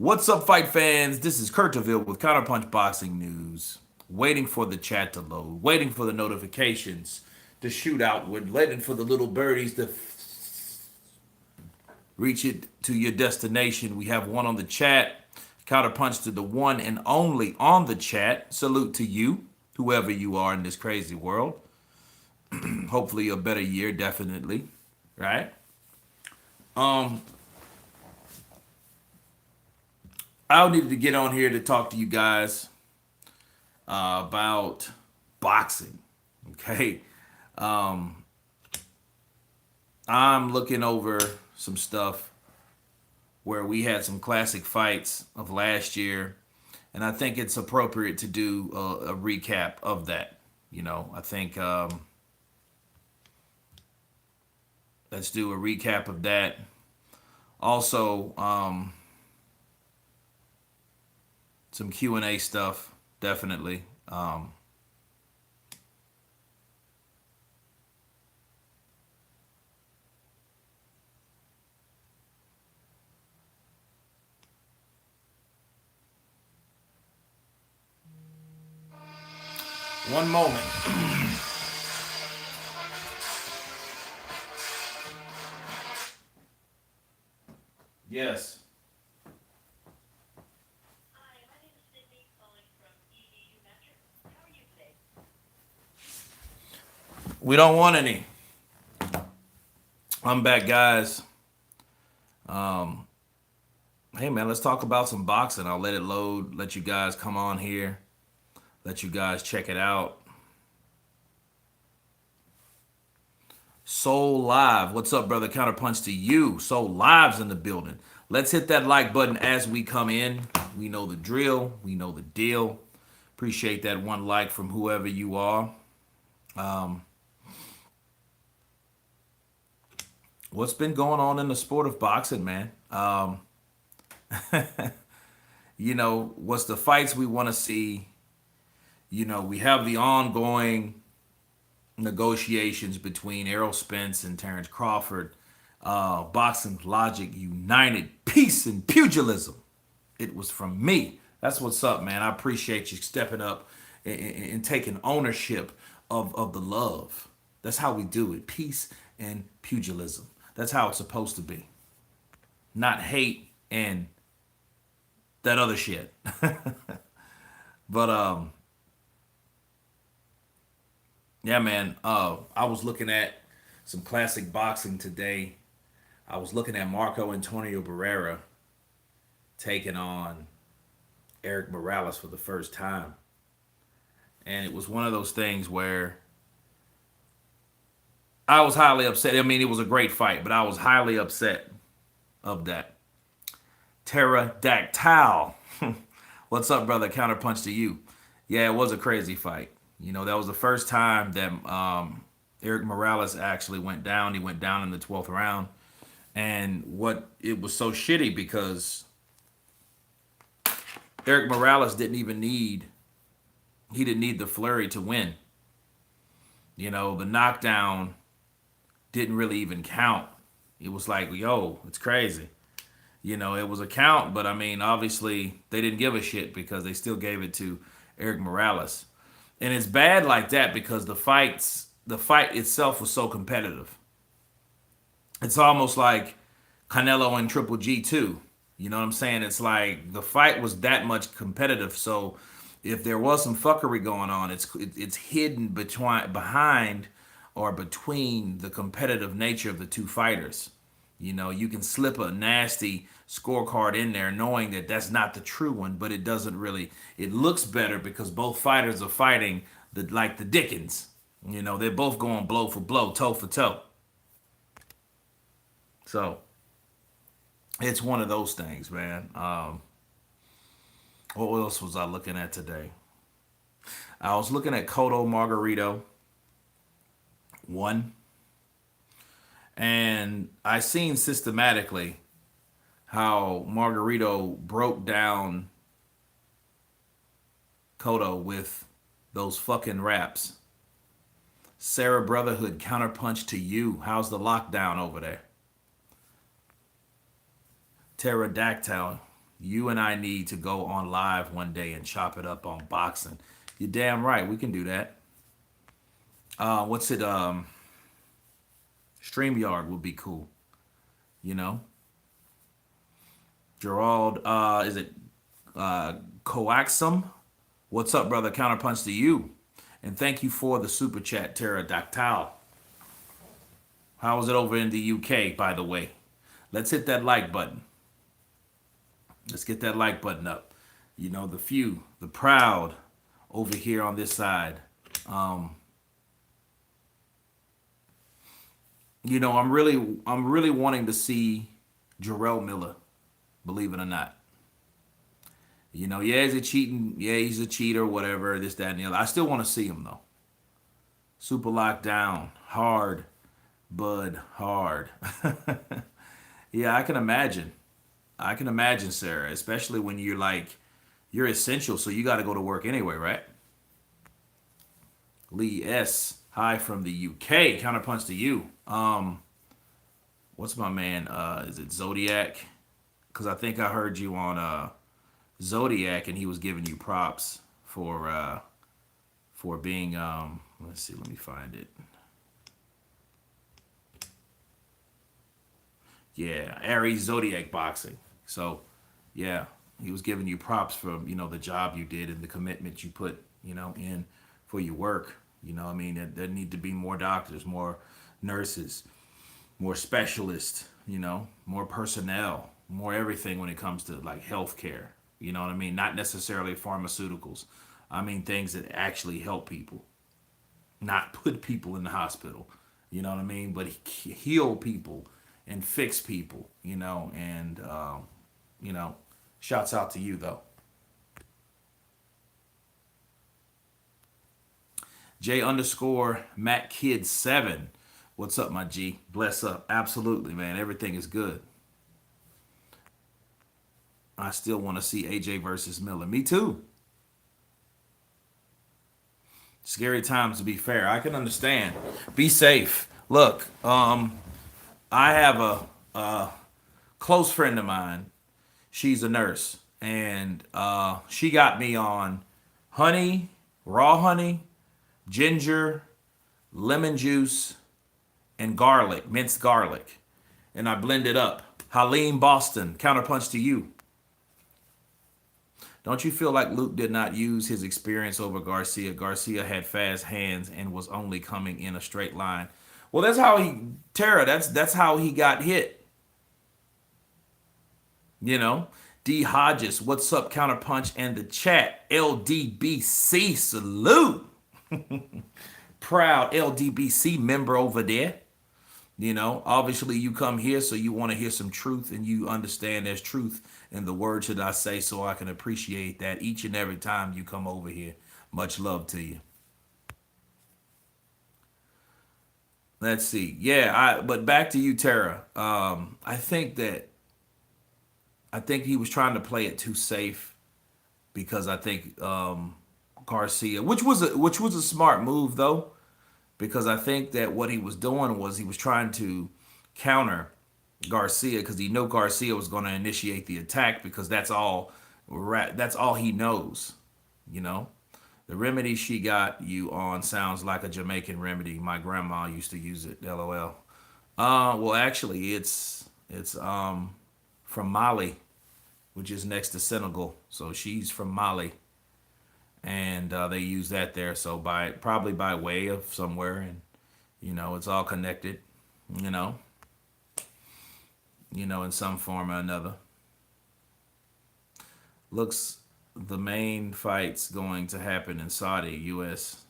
What's up, fight fans? This is Kurt DeVille with Counterpunch Boxing News. Waiting for the chat to load, waiting for the notifications to shoot outward, waiting for the little birdies to reach it to your destination. We have one on the chat. Counterpunch to the one and only on the chat. Salute to you, whoever you are in this crazy world. Hopefully a better year, definitely. Right? Um, I needed to get on here to talk to you guys about boxing. Okay. Um, I'm looking over some stuff where we had some classic fights of last year, and I think it's appropriate to do a recap of that. I think let's do a recap of that. Also, some Q&A stuff, definitely. One moment. Yes. We don't want any. I'm back, guys. Um, hey, man, let's talk about some boxing. I'll let it load, let you guys come on here, let you guys check it out. Soul Live. What's up, brother? Counterpunch to you. Soul Live's in the building. Let's hit that like button as we come in. We know the drill. We know the deal. Appreciate that one like from whoever you are. What's been going on in the sport of boxing, man? What's the fights we want to see? We have the ongoing negotiations between Errol Spence and Terrence Crawford. Boxing Logic United, peace and pugilism. It was from me. That's what's up, man. I appreciate you stepping up and taking ownership of the love. That's how we do it. Peace and pugilism. That's how it's supposed to be. Not hate and that other shit. But yeah, man. I was looking at some classic boxing today. I was looking at Marco Antonio Barrera taking on Eric Morales for the first time. And it was one of those things where I was highly upset. I mean, it was a great fight, but I was highly upset of that. Pterodactyl. What's up, brother? Counterpunch to you. Yeah, it was a crazy fight. That was the first time that Eric Morales actually went down. He went down in the 12th round. And it was so shitty because Eric Morales he didn't need the flurry to win. The knockdown didn't really even count. It was like, yo, it's crazy. It was a count, but I mean, obviously they didn't give a shit because they still gave it to Eric Morales. And it's bad like that because the fight itself was so competitive. It's almost like Canelo and Triple G too. You know what I'm saying? It's like the fight was that much competitive. So if there was some fuckery going on, it's hidden behind or between the competitive nature of the two fighters. You can slip a nasty scorecard in there knowing that that's not the true one, but it doesn't really, it looks better because both fighters are fighting like the Dickens. They're both going blow for blow, toe for toe. So it's one of those things, man. What else was I looking at today? I was looking at Cotto Margarito 1. And I seen systematically how Margarito broke down Cotto with those fucking raps. Sarah Brotherhood, counterpunch to you. How's the lockdown over there? Pterodactyl. You and I need to go on live one day and chop it up on boxing. You're damn right. We can do that. What's it? StreamYard would be cool. You know, Gerald. Is it Coaxum? What's up, brother? Counterpunch to you, and thank you for the super chat, Pterodactyl. How was it over in the UK, by the way? Let's hit that like button. Let's get that like button up. You know, the few, the proud over here on this side. Um, I'm really wanting to see Jarrell Miller, believe it or not. Yeah, he's a cheating, yeah, he's a cheater, whatever, this, that, and the other. I still want to see him though. Super lockdown, hard, bud, hard. Yeah, I can imagine. I can imagine, Sarah, especially when you're like, you're essential, so you got to go to work anyway, right? Lee S. Hi from the UK. Counterpunch to you. What's my man? Is it Zodiac? Because I think I heard you on Zodiac, and he was giving you props for being. Let's see. Let me find it. Yeah, Aries Zodiac boxing. So, yeah, he was giving you props for the job you did and the commitment you put in for your work. I mean, there need to be more doctors, more nurses, more specialists. More personnel, more everything when it comes to like healthcare. You know what I mean? Not necessarily pharmaceuticals. I mean things that actually help people, not put people in the hospital. You know what I mean? But heal people and fix people. And you know, shouts out to you though. J underscore Matt Kid 7. What's up, my G? Bless up. Absolutely, man. Everything is good. I still want to see AJ versus Miller. Me too. Scary times, to be fair. I can understand. Be safe. Look, I have a close friend of mine. She's a nurse, and she got me on honey, raw honey, ginger, lemon juice, and garlic, minced garlic. And I blend it up. Halim Boston, counterpunch to you. Don't you feel like Luke did not use his experience over Garcia? Garcia had fast hands and was only coming in a straight line. Well, that's how Tara, that's how he got hit. You know? D Hodges, what's up, counterpunch and the chat? LDBC, salute. Proud LDBC member over there. Obviously you come here so you want to hear some truth and you understand there's truth in the words that I say, so I can appreciate that each and every time you come over here. Much love to you. Let's see. Yeah, but back to you, Tara. I think he was trying to play it too safe because I think Garcia, which was a smart move though, because I think that what he was doing was he was trying to counter Garcia because he knew Garcia was going to initiate the attack because that's all he knows. You know, the remedy she got you on sounds like a Jamaican remedy. My grandma used to use it. LOL. Well, actually, it's from Mali, which is next to Senegal. So she's from Mali, and they use that there. So probably by way of somewhere, and it's all connected. You know, in some form or another. Looks the main fight's going to happen in Saudi, U.S.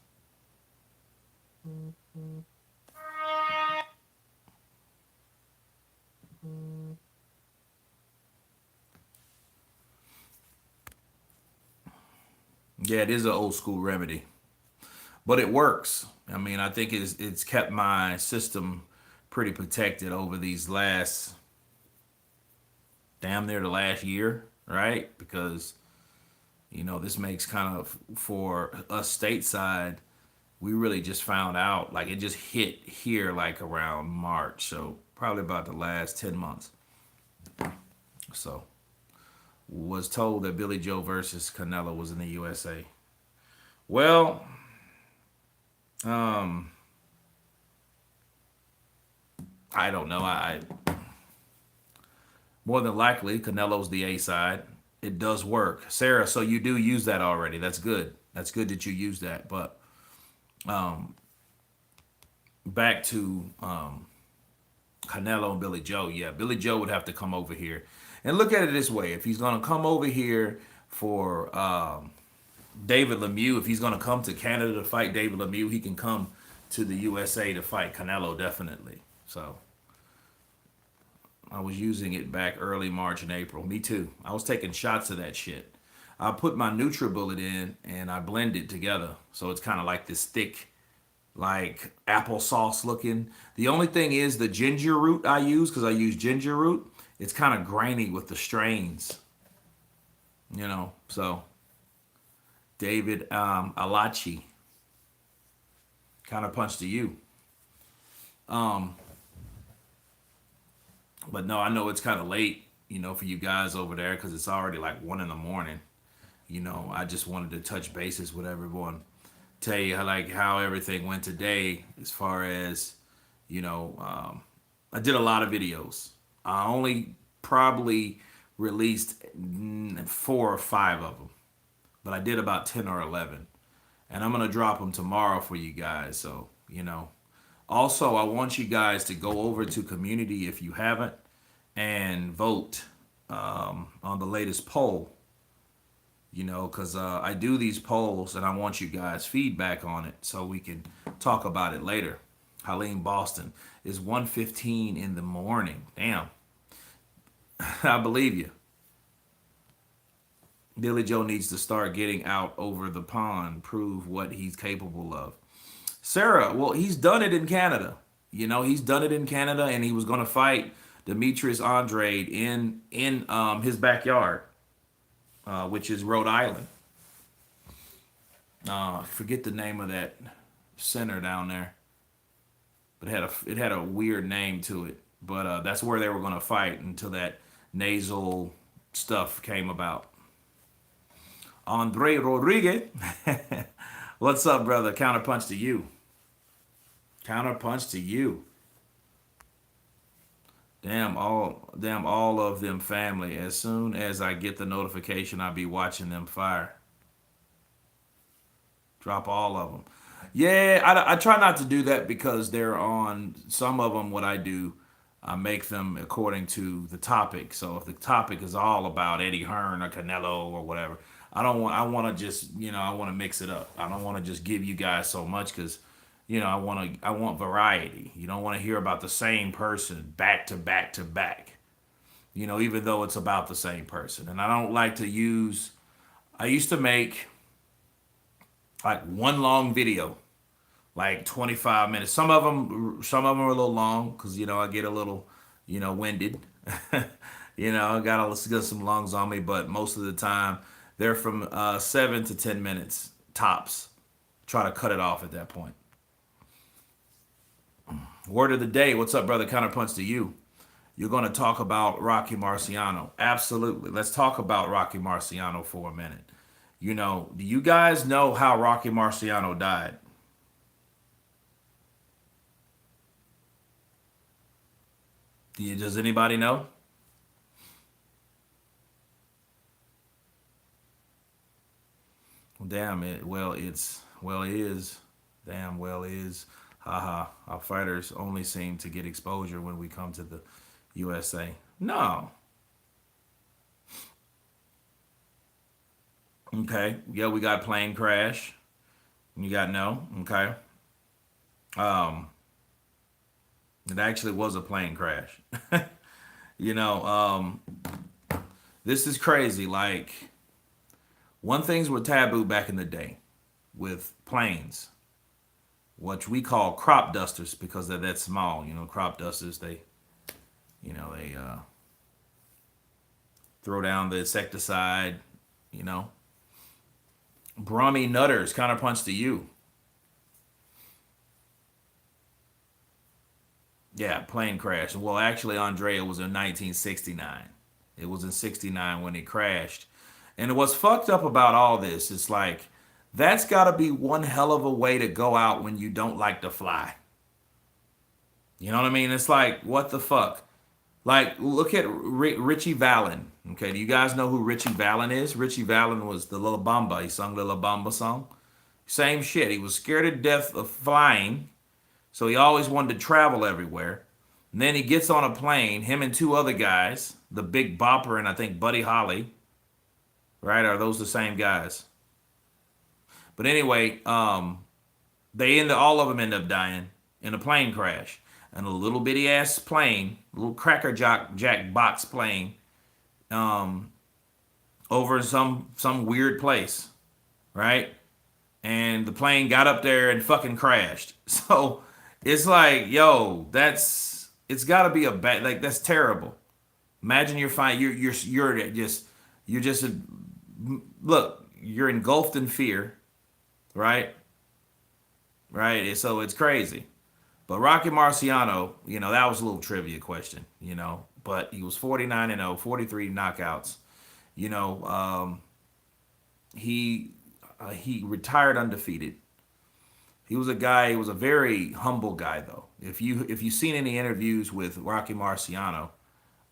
Yeah, it is an old school remedy, but it works. I mean, I think it's kept my system pretty protected over these last damn near the last year, right? Because this makes kind of for us stateside, we really just found out like it just hit here like around March, so probably about the last 10 months. So was told that Billy Joe versus Canelo was in the USA. Well, um, I don't know. More than likely Canelo's the A side. It does work, Sarah. So you do use that already. That's good. That's good that you use that. But back to Canelo and Billy Joe. Yeah, Billy Joe would have to come over here. And look at it this way: if he's gonna come over here for David Lemieux, if he's gonna come to Canada to fight David Lemieux, he can come to the USA to fight Canelo definitely. So I was using it back early March and April. Me too. I was taking shots of that shit. I put my NutriBullet in and I blend it together, so it's kind of like this thick, like applesauce looking. The only thing is the ginger root I use, because I use ginger root. It's kind of grainy with the strains, So David Alachi, counter punch to you. But no, I know it's kind of late, for you guys over there because it's already like 1 in the morning. I just wanted to touch bases with everyone, tell you how everything went today as far as, I did a lot of videos. I only probably released 4 or 5 of them, but I did about 10 or 11. And I'm going to drop them tomorrow for you guys. So, Also, I want you guys to go over to community if you haven't and vote on the latest poll. Because I do these polls and I want you guys' feedback on it so we can talk about it later. Helene Boston is 1:15 in the morning. Damn. I believe you. Billy Joe needs to start getting out over the pond, prove what he's capable of. Sarah, well, he's done it in Canada. He's done it in Canada, and he was going to fight Demetrius Andrade in his backyard, which is Rhode Island. I forget the name of that center down there, but it had a weird name to it. But that's where they were going to fight until that nasal stuff came about. Andre Rodriguez. What's up, brother? Counterpunch to you. Counterpunch to you. Damn all of them family. As soon as I get the notification, I'll be watching them fire. Drop all of them. Yeah, I try not to do that because they're on some of them. What I do, I make them according to the topic. So if the topic is all about Eddie Hearn or Canelo or whatever, I want to just, I want to mix it up. I don't want to just give you guys so much because, I want variety. You don't want to hear about the same person back to back to back, even though it's about the same person. And I don't like to use, I used to make like one long video, like 25 minutes. Some of them are a little long because, I get a little, winded. I got some lungs on me, but most of the time they're from 7 to 10 minutes tops. Try to cut it off at that point. Word of the day. What's up, brother? Counterpunch to you. You're going to talk about Rocky Marciano. Absolutely. Let's talk about Rocky Marciano for a minute. Do you guys know how Rocky Marciano died? Does anybody know? Damn it. It is. Damn well is. Haha. Our fighters only seem to get exposure when we come to the USA. No. Okay. Yeah, we got plane crash. You got no. Okay. Um, it actually was a plane crash. you know, um, this is crazy. Like, one things were taboo back in the day with planes, which we call crop dusters because they're that small. Crop dusters, they throw down the insecticide, you know. Brummy nutters, counterpunch to you. Yeah, plane crash. Well, actually, Andrea was in 1969. It was in 69 when it crashed. And what's fucked up about all this is like, that's got to be one hell of a way to go out when you don't like to fly. You know what I mean? It's like, what the fuck? Like, look at Richie Valens. Okay, do you guys know who Richie Valens is? Richie Valens was the Lil Bamba. He sung the La Bamba song. Same shit. He was scared to death of flying, so he always wanted to travel everywhere. And then he gets on a plane, him and two other guys, the Big Bopper and I think Buddy Holly, right? Are those the same guys? But anyway, all of them end up dying in a plane crash. And a little bitty ass plane, a little cracker jack box plane, um, over in some weird place, right? And the plane got up there and fucking crashed. So it's like, yo, it's got to be a bad, like, that's terrible. Imagine you're fine, you're just look, you're engulfed in fear, right? Right. So it's crazy. But Rocky Marciano, that was a little trivia question, But he was 49-0, 43 knockouts. You know, he retired undefeated. He was a very humble guy though. If you've seen any interviews with Rocky Marciano,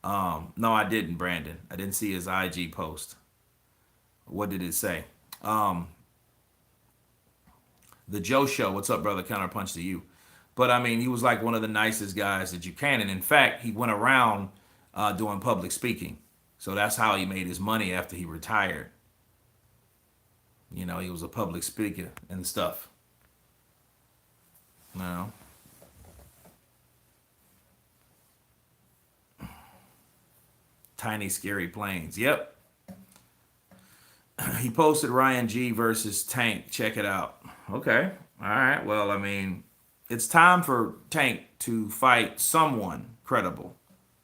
no, I didn't, Brandon. I didn't see his IG post. What did it say? The Joe Show. What's up, brother? Counterpunch to you. But I mean, he was like one of the nicest guys that you can. And in fact, he went around doing public speaking. So that's how he made his money after he retired. He was a public speaker and stuff. No. Tiny, scary planes. Yep. He posted Ryan G versus Tank. Check it out. Okay. All right. Well, I mean, it's time for Tank to fight someone credible.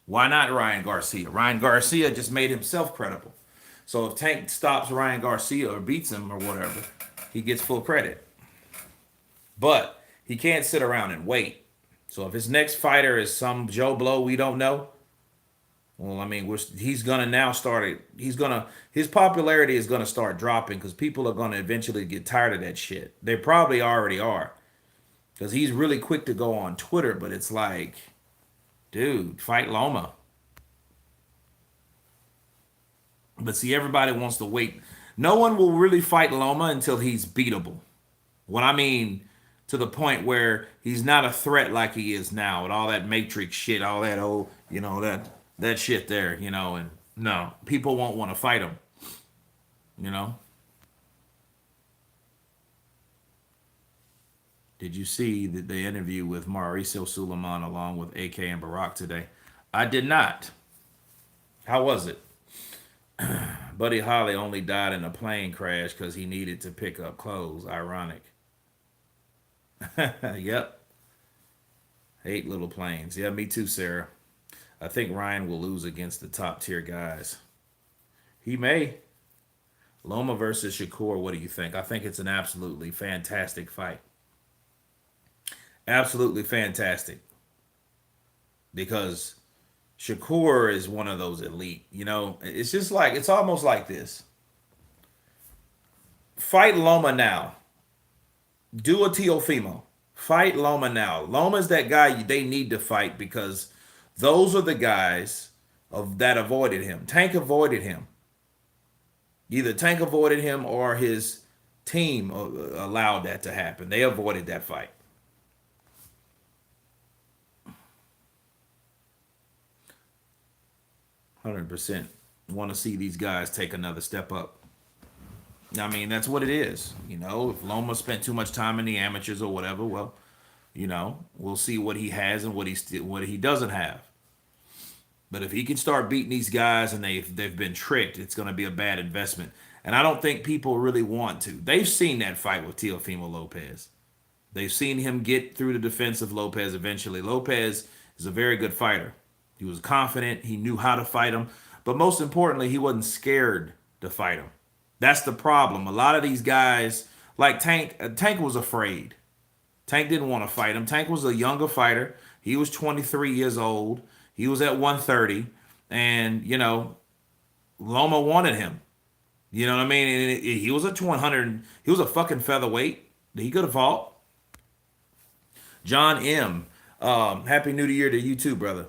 Why not Ryan Garcia? Ryan Garcia just made himself credible. So if Tank stops Ryan Garcia or beats him or whatever, he gets full credit. But he can't sit around and wait. So if his next fighter is some Joe Blow we don't know, well, I mean, he's gonna now start it. His popularity is gonna start dropping because people are gonna eventually get tired of that shit. They probably already are, because he's really quick to go on Twitter. But it's like, dude, fight Loma. But see, everybody wants to wait. No one will really fight Loma until he's beatable. What I mean, to the point where he's not a threat like he is now with all that Matrix shit, all that old, that shit there, and no, people won't want to fight him, Did you see the interview with Mauricio Suleiman along with AK and Barack today? I did not. How was it? Buddy Holly only died in a plane crash because he needed to pick up clothes. Ironic. Yep. Hate little planes. Yeah, me too, Sarah. I think Ryan will lose against the top tier guys. He may. Loma versus Shakur, what do you think? I think it's an absolutely fantastic fight. Absolutely fantastic. Because Shakur is one of those elite. It's almost like this. Fight Loma now. Do a Teofimo. Fight Loma now. Loma's that guy they need to fight because those are the guys that avoided him. Tank avoided him. Either Tank avoided him or his team allowed that to happen. They avoided that fight. %. Want to see these guys take another step up. I mean, that's what it is. If Loma spent too much time in the amateurs or whatever, well, we'll see what he has and what he doesn't have. But if he can start beating these guys and they've been tricked, it's going to be a bad investment. And I don't think people really want to. They've seen that fight with Teofimo Lopez. They've seen him get through the defense of Lopez eventually. Lopez is a very good fighter. He was confident. He knew how to fight him. But most importantly, he wasn't scared to fight him. That's the problem. A lot of these guys, like Tank was afraid. Tank didn't want to fight him. Tank was a younger fighter. He was 23 years old. He was at 130. And, Loma wanted him. You know what I mean? And he was a 100. He was a fucking featherweight. He could have fought. John M. Happy New Year to you too, brother.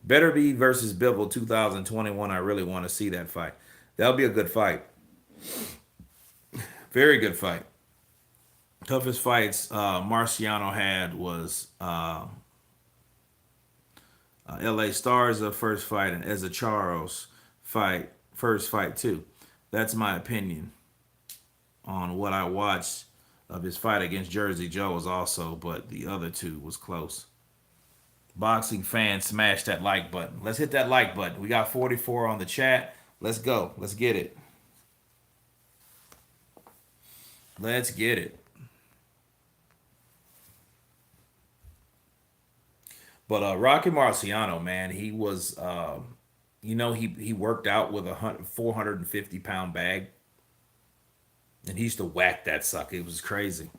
Better be versus Bivol 2021. I really want to see that fight. That'll be a good fight. Very good fight. Toughest fights Marciano had was L.A. Stars' first fight and Eza Charles fight first fight too. That's my opinion on what I watched of his fight against Jersey Joe was also, but the other two was close. Boxing fans, smash that like button. Let's hit that like button. We got 44 on the chat. Let's go. Let's get it. Let's get it. But Rocky Marciano, man, he was, he worked out with a 450-pound bag, and he used to whack that sucker. It was crazy.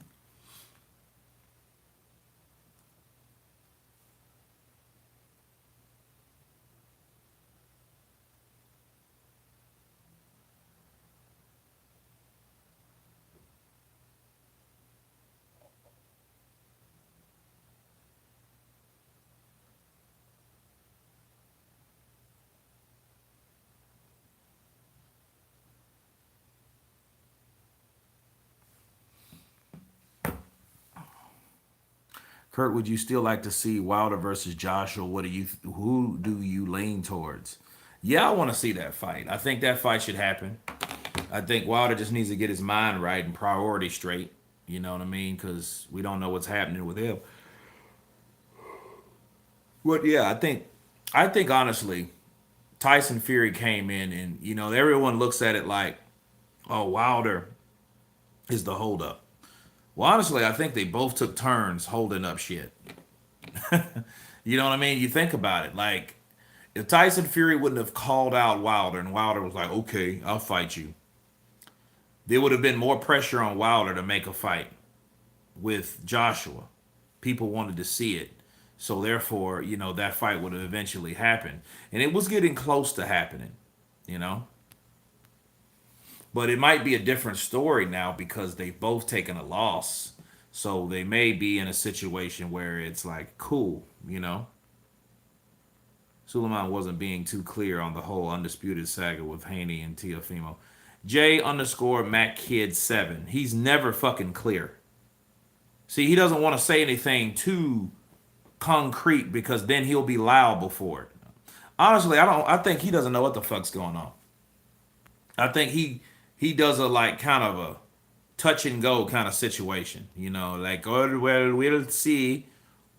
Kurt, would you still like to see Wilder versus Joshua? Who do you lean towards? Yeah, I want to see that fight. I think that fight should happen. I think Wilder just needs to get his mind right and priority straight. You know what I mean? Because we don't know what's happening with him. Well, yeah, I think honestly, Tyson Fury came in and everyone looks at it like, oh, Wilder is the holdup. Well, honestly, I think they both took turns holding up shit. You know what I mean? You think about it. Like, if Tyson Fury wouldn't have called out Wilder and Wilder was like, okay, I'll fight you, there would have been more pressure on Wilder to make a fight with Joshua. People wanted to see it. So, therefore, that fight would have eventually happened. And it was getting close to happening, you know? But it might be a different story now because they've both taken a loss. So they may be in a situation where it's like, cool. Suleiman wasn't being too clear on the whole undisputed saga with Haney and Tiafimo. J underscore Mac Kid 7. He's never fucking clear. See, he doesn't want to say anything too concrete because then he'll be liable for it. Honestly, I think he doesn't know what the fuck's going on. I think he does a like kind of a touch and go kind of situation, like, oh, well, we'll see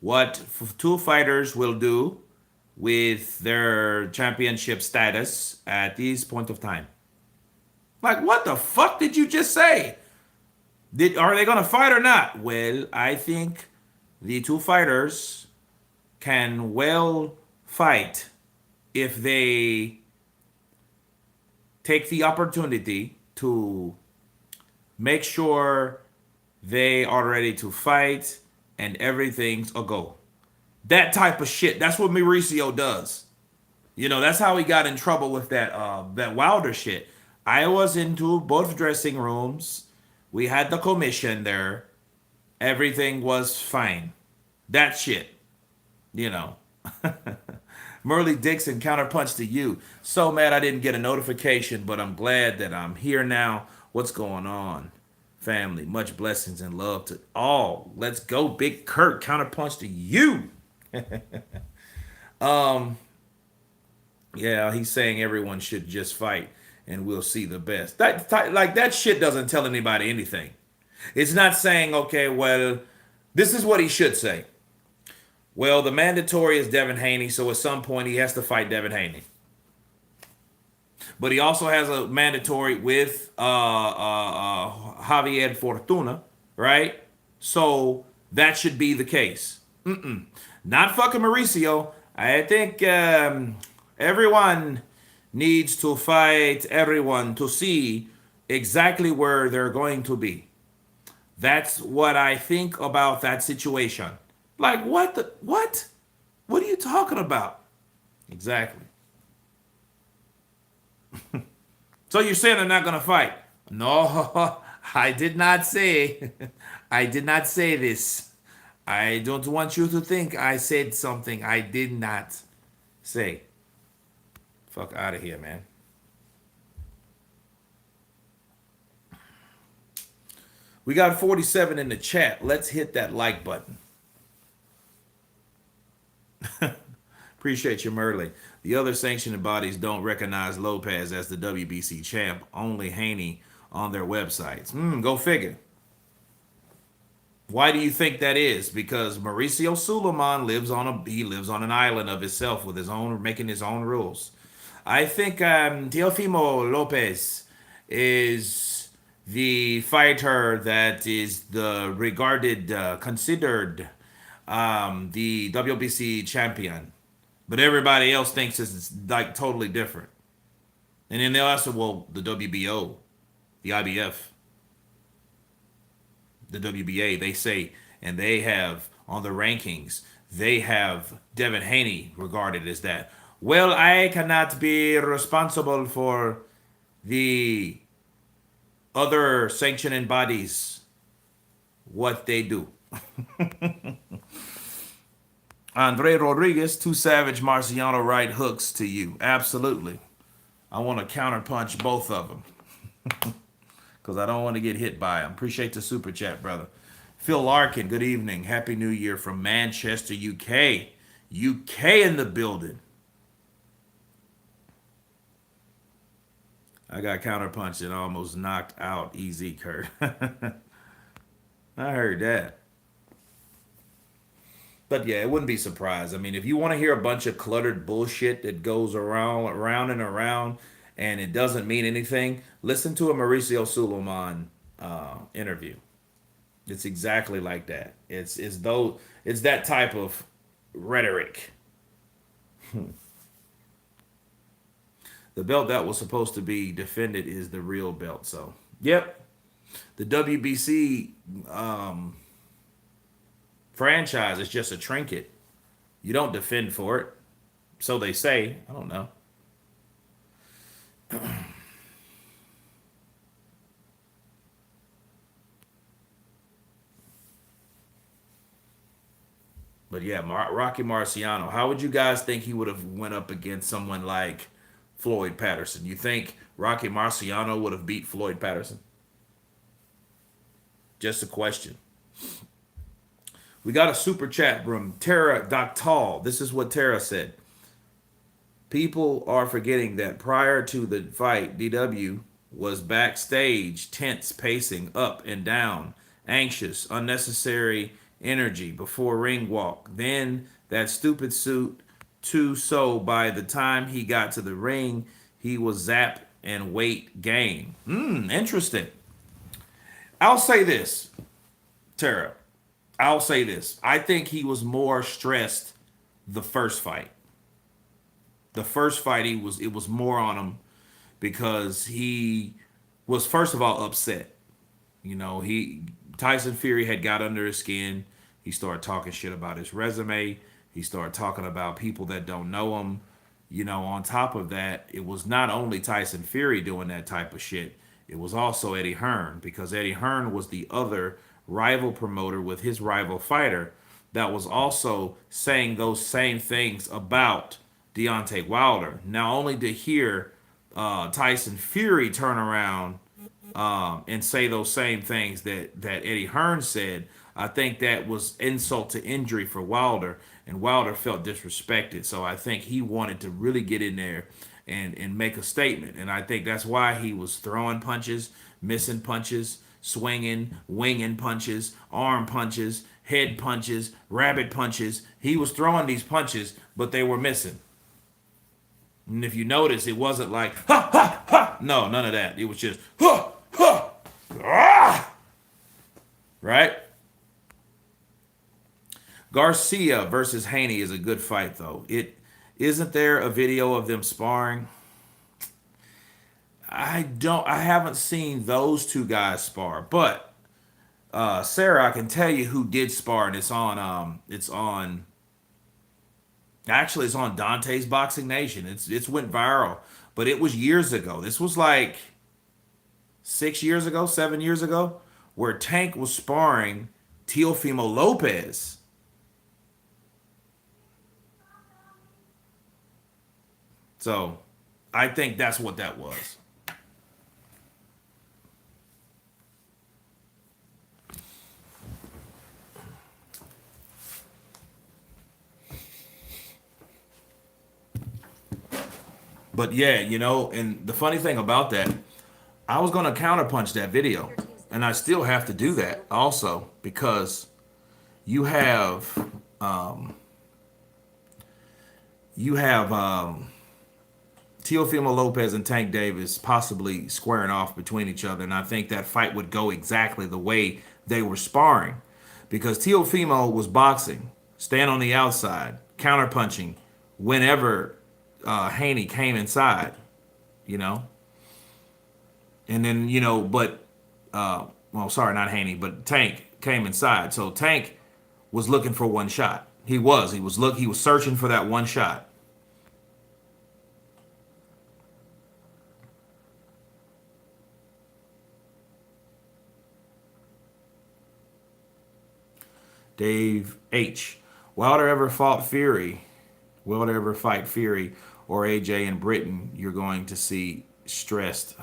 what two fighters will do with their championship status at this point of time. Like, what the fuck did you just say? Are they gonna fight or not? Well, I think the two fighters can well fight if they take the opportunity to make sure they are ready to fight and everything's a go. That type of shit. That's what Mauricio does. That's how he got in trouble with that Wilder shit. I was into both dressing rooms. We had the commission there. Everything was fine. That shit. Merle Dixon, counterpunch to you. So mad I didn't get a notification, but I'm glad that I'm here now. What's going on, family? Much blessings and love to all. Let's go, Big Kurt. Counterpunch to you. Yeah, he's saying everyone should just fight and we'll see the best. That shit doesn't tell anybody anything. It's not saying, okay, well, this is what he should say. Well, the mandatory is Devin Haney, so at some point he has to fight Devin Haney. But he also has a mandatory with Javier Fortuna, right? So that should be the case. Not fucking Mauricio. I think everyone needs to fight everyone to see exactly where they're going to be. That's what I think about that situation. Like, what? What are you talking about? Exactly. So you're saying they're not going to fight? No, I did not say. I did not say this. I don't want you to think I said something I did not say. Fuck out of here, man. We got 47 in the chat. Let's hit that like button. Appreciate you, Merley. The other sanctioning bodies don't recognize Lopez as the WBC champ. Only Haney on their websites. Go figure. Why do you think that is? Because Mauricio Suleiman lives on an island of himself with his own making his own rules. I think Teofimo Lopez is the fighter that is the regarded considered the WBC champion, but everybody else thinks it's like totally different. And then they'll ask, well, the WBO, the IBF, the WBA, they say, and they have on the rankings, they have Devin Haney regarded as that. Well, I cannot be responsible for the other sanctioning bodies, what they do. Andre Rodriguez, two savage Marciano right hooks to you. Absolutely. I want to counterpunch both of them because I don't want to get hit by them. Appreciate the super chat, brother. Phil Larkin, good evening. Happy New Year from Manchester, UK. UK in the building. I got counterpunched and almost knocked out. Easy, Kurt. I heard that. But yeah, it wouldn't be surprised. I mean, if you want to hear a bunch of cluttered bullshit that goes around and around, and it doesn't mean anything, listen to a Mauricio Suleiman interview. It's exactly like that. It's that type of rhetoric. The belt that was supposed to be defended is the real belt. So, yep, the WBC franchise is just a trinket. You don't defend for it. So they say. I don't know. But yeah, Rocky Marciano. How would you guys think he would have went up against someone like Floyd Patterson? You think Rocky Marciano would have beat Floyd Patterson? Just a question. We got a super chat from Tara Doctal. This is what Tara said. People are forgetting that prior to the fight, DW was backstage, tense, pacing up and down, anxious, unnecessary energy before ring walk. Then that stupid suit, too. So by the time he got to the ring, he was zap and weight gain. Interesting. I'll say this, Tara. I'll say this. I think he was more stressed the first fight. The first fight, it was more on him because he was first of all upset. You know, Tyson Fury had got under his skin. He started talking shit about his resume. He started talking about people that don't know him. You know, on top of that, it was not only Tyson Fury doing that type of shit. It was also Eddie Hearn, because Eddie Hearn was the other rival promoter with his rival fighter that was also saying those same things about Deontay Wilder. Now, only to hear Tyson Fury turn around and say those same things that Eddie Hearn said, I think that was insult to injury for Wilder, and Wilder felt disrespected. So I think he wanted to really get in there and make a statement. And I think that's why he was throwing punches, missing punches, swinging, winging punches, arm punches, head punches, rabbit punches. He was throwing these punches, but they were missing. And if you notice, it wasn't like, ha, ha, ha. No, none of that. It was just, ha, ha, ah. Right? Garcia versus Haney is a good fight, though. Isn't there a video of them sparring? I haven't seen those two guys spar, but Sarah, I can tell you who did spar, and it's on actually it's on Dante's Boxing Nation. It's went viral. but it was years ago. This was like 6 years ago, 7 years ago, where Tank was sparring Teofimo Lopez. So I think that's what that was. But yeah, and the funny thing about that, I was gonna counterpunch that video, and I still have to do that also because you have you have Teofimo Lopez and Tank Davis possibly squaring off between each other, and I think that fight would go exactly the way they were sparring, because Teofimo was boxing, stand on the outside, counterpunching whenever Haney came inside, you know, and then but well, sorry, not Haney, but Tank came inside, so Tank was looking for one shot. He was searching for that one shot. Dave H. Wilder ever fought Fury? Wilder ever fight Fury or AJ in Britain? You're going to see stressed.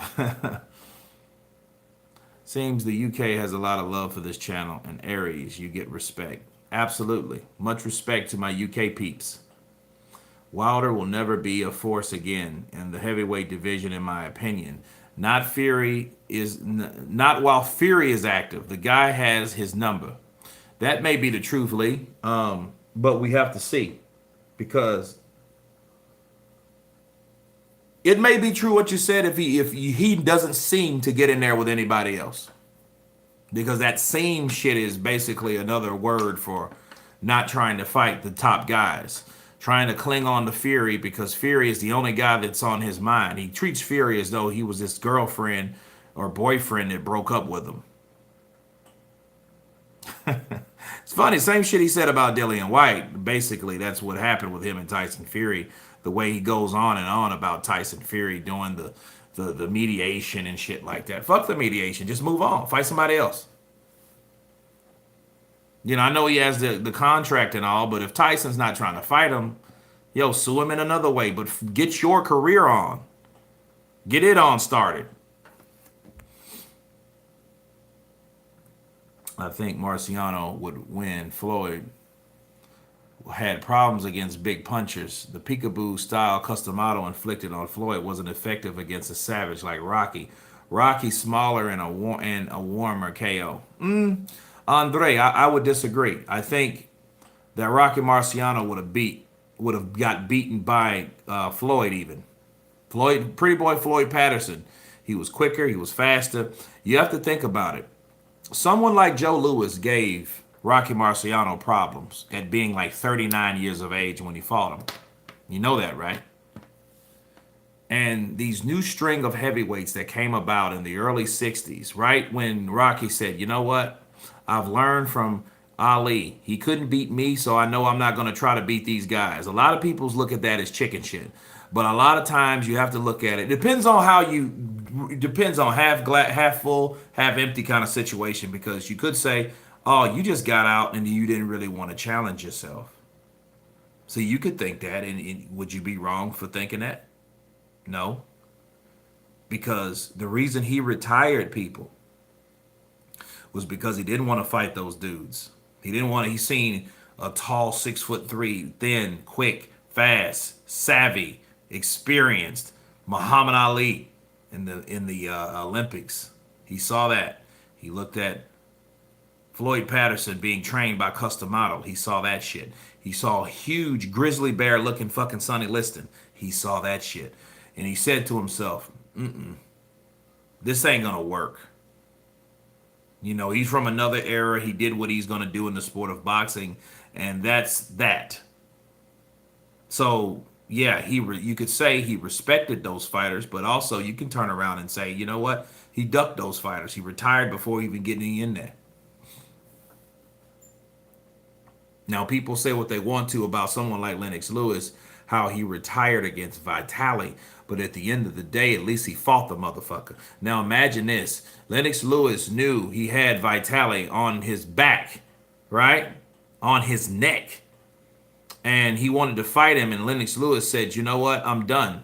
Seems the UK has a lot of love for this channel, and Aries, you get respect. Absolutely. Much respect to my UK peeps. Wilder will never be a force again in the heavyweight division, in my opinion. Not while Fury is active. The guy has his number. That may be the truth, Lee. But we have to see, because it may be true what you said if he doesn't seem to get in there with anybody else, because that same shit is basically another word for not trying to fight the top guys, trying to cling on to Fury because Fury is the only guy that's on his mind. He treats Fury as though he was his girlfriend or boyfriend that broke up with him. It's funny, same shit he said about Dillian White. Basically, that's what happened with him and Tyson Fury. The way he goes on and on about Tyson Fury doing the mediation and shit like that. Fuck the mediation. Just move on. Fight somebody else. I know he has the contract and all, but if Tyson's not trying to fight him, sue him in another way. But get your career on. Get it on started. I think Marciano would win. Floyd had problems against big punchers. The peekaboo style customado inflicted on Floyd wasn't effective against a savage like Rocky. Rocky smaller and a warmer KO. Andre, I would disagree. I think that Rocky Marciano would have got beaten by Floyd even. Pretty boy Floyd Patterson. He was quicker. He was faster. You have to think about it. Someone like Joe Louis gave Rocky Marciano problems at being like 39 years of age when he fought him. You know that, right? And these new string of heavyweights that came about in the early 60s, right when Rocky said, you know what? I've learned from Ali. He couldn't beat me, so I know I'm not going to try to beat these guys. A lot of people look at that as chicken shit. But a lot of times you have to look at it. Depends on half full, half empty kind of situation, because you could say, oh, you just got out and you didn't really want to challenge yourself. So you could think that, and would you be wrong for thinking that? No. Because the reason he retired people was because he didn't want to fight those dudes. He seen a tall 6'3", thin, quick, fast, savvy, experienced Muhammad Ali in the Olympics. He saw that. He looked at Floyd Patterson being trained by Customado. He saw that shit. He saw huge grizzly bear looking fucking Sonny Liston. He saw that shit. And he said to himself, this ain't gonna work. He's from another era. He did what he's gonna do in the sport of boxing, and that's that. So yeah, you could say he respected those fighters, but also you can turn around and say, you know what? He ducked those fighters. He retired before even getting in there. Now, people say what they want to about someone like Lennox Lewis, how he retired against Vitali. But at the end of the day, at least he fought the motherfucker. Now imagine this. Lennox Lewis knew he had Vitali on his back, right? On his neck. And he wanted to fight him, and Lennox Lewis said, you know what? I'm done.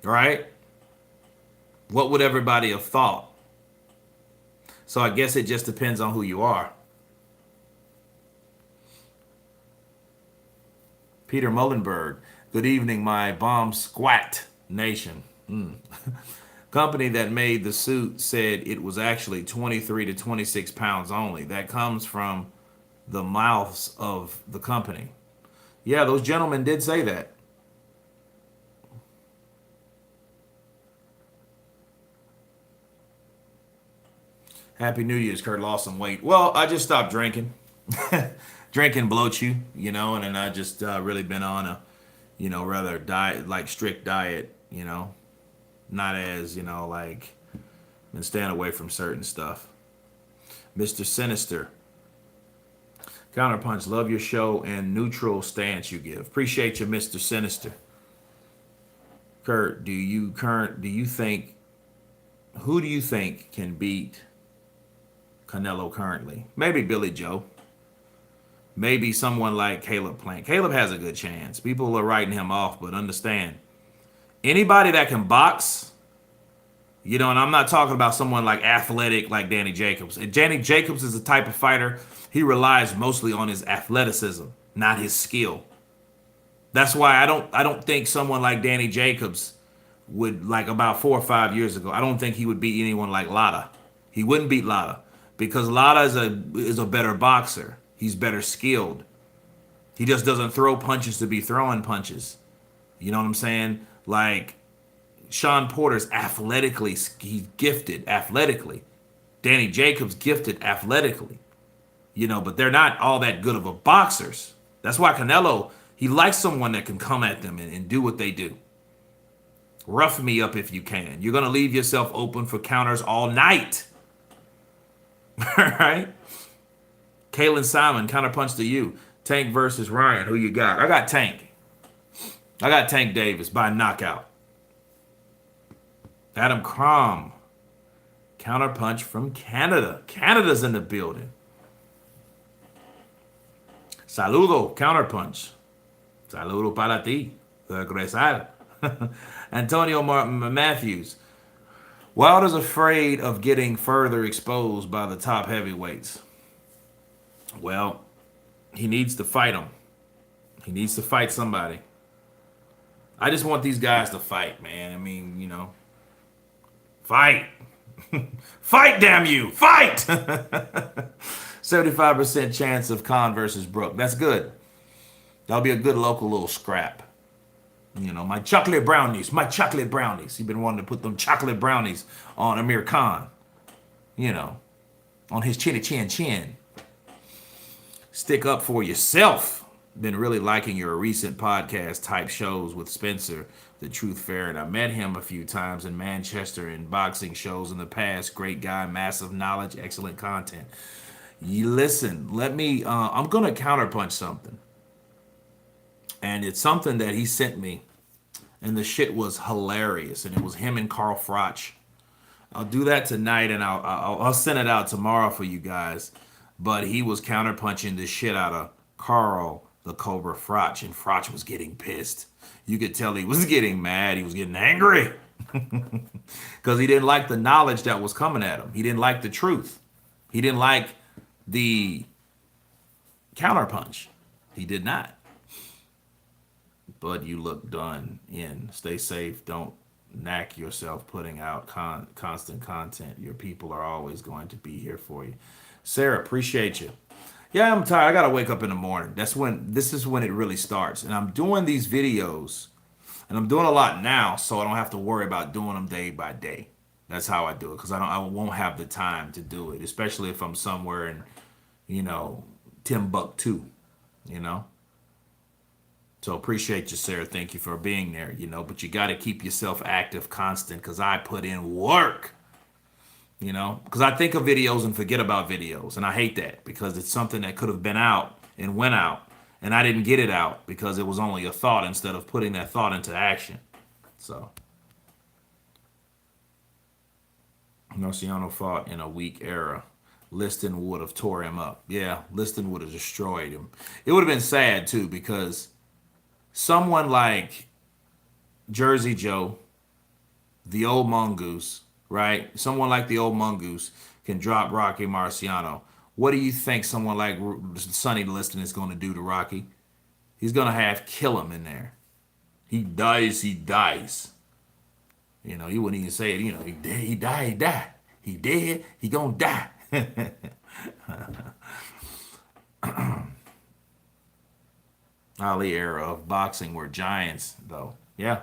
Right? What would everybody have thought? So I guess it just depends on who you are. Peter Mullenberg. Good evening, my bomb squat nation. Company that made the suit said it was actually 23 to 26 pounds only. That comes from the mouths of the company. Yeah, those gentlemen did say that. Happy New Year's, Kurt. Lost some weight. Well, I just stopped drinking. Drinking bloats you, and then I just really been on a, rather diet, like strict diet, not as, like, been staying away from certain stuff. Mr. Sinister. Counterpunch, love your show and neutral stance you give. Appreciate you, Mr. Sinister. Kurt, who do you think can beat Canelo currently? Maybe Billy Joe. Maybe someone like Caleb Plant. Caleb has a good chance. People are writing him off, but understand, anybody that can box, and I'm not talking about someone like athletic like Danny Jacobs. And Danny Jacobs is the type of fighter, he relies mostly on his athleticism, not his skill. That's why I don't think someone like Danny Jacobs would, like about 4 or 5 years ago, I don't think he would beat anyone like Lara. He wouldn't beat Lara because Lara is a better boxer. He's better skilled. He just doesn't throw punches to be throwing punches. You know what I'm saying? Like, Sean Porter's athletically, he's gifted athletically. Danny Jacobs gifted athletically. But they're not all that good of a boxers. That's why Canelo, he likes someone that can come at them and do what they do. Rough me up if you can. You're going to leave yourself open for counters all night. All right? Kalen Simon, counterpunch to you. Tank versus Ryan. Who you got? I got Tank. I got Tank Davis by knockout. Adam Crom. Counterpunch from Canada. Canada's in the building. Saludo, counterpunch. Saludo para ti. Regresar. Antonio Matthews. Wilder's afraid of getting further exposed by the top heavyweights. Well, he needs to fight them. He needs to fight somebody. I just want these guys to fight, man. I mean, fight. Fight, damn you. Fight. 75% chance of Khan versus Brook. That's good. That'll be a good local little scrap. My chocolate brownies. My chocolate brownies. He's been wanting to put them chocolate brownies on Amir Khan. On his chinny chin chin. Stick up for yourself. Been really liking your recent podcast type shows with Spencer, The Truth Fair, and I met him a few times in Manchester in boxing shows in the past. Great guy, massive knowledge, excellent content. You listen, I'm going to counterpunch something. And it's something that he sent me, and the shit was hilarious, and it was him and Carl Froch. I'll do that tonight, and I'll send it out tomorrow for you guys. But he was counterpunching the shit out of Carl the Cobra Froch, and Froch was getting pissed. You could tell he was getting mad. He was getting angry because he didn't like the knowledge that was coming at him. He didn't like the truth. He didn't like the counterpunch. He did not. But you look done in. Stay safe. Don't knack yourself putting out constant content. Your people are always going to be here for you. Sarah, appreciate you. Yeah, I'm tired. I got to wake up in the morning. This is when it really starts. And I'm doing these videos, and I'm doing a lot now, so I don't have to worry about doing them day by day. That's how I do it, because I won't have the time to do it, especially if I'm somewhere in, Timbuktu, So appreciate you, Sarah. Thank you for being there, But you got to keep yourself active, constant, because I put in work. Because I think of videos and forget about videos. And I hate that because it's something that could have been out and went out. And I didn't get it out because it was only a thought instead of putting that thought into action. So Marciano fought in a weak era. Liston would have tore him up. Yeah, Liston would have destroyed him. It would have been sad too because someone like Jersey Joe, the old mongoose, right? Someone like the old mongoose can drop Rocky Marciano. What do you think someone like Sonny Liston is going to do to Rocky? He's going to have kill him in there. He dies, he dies. You know, he wouldn't even say it. You know, he dead, he died, he died. He dead, he gonna die. Ali era of boxing were giants, though. Yeah,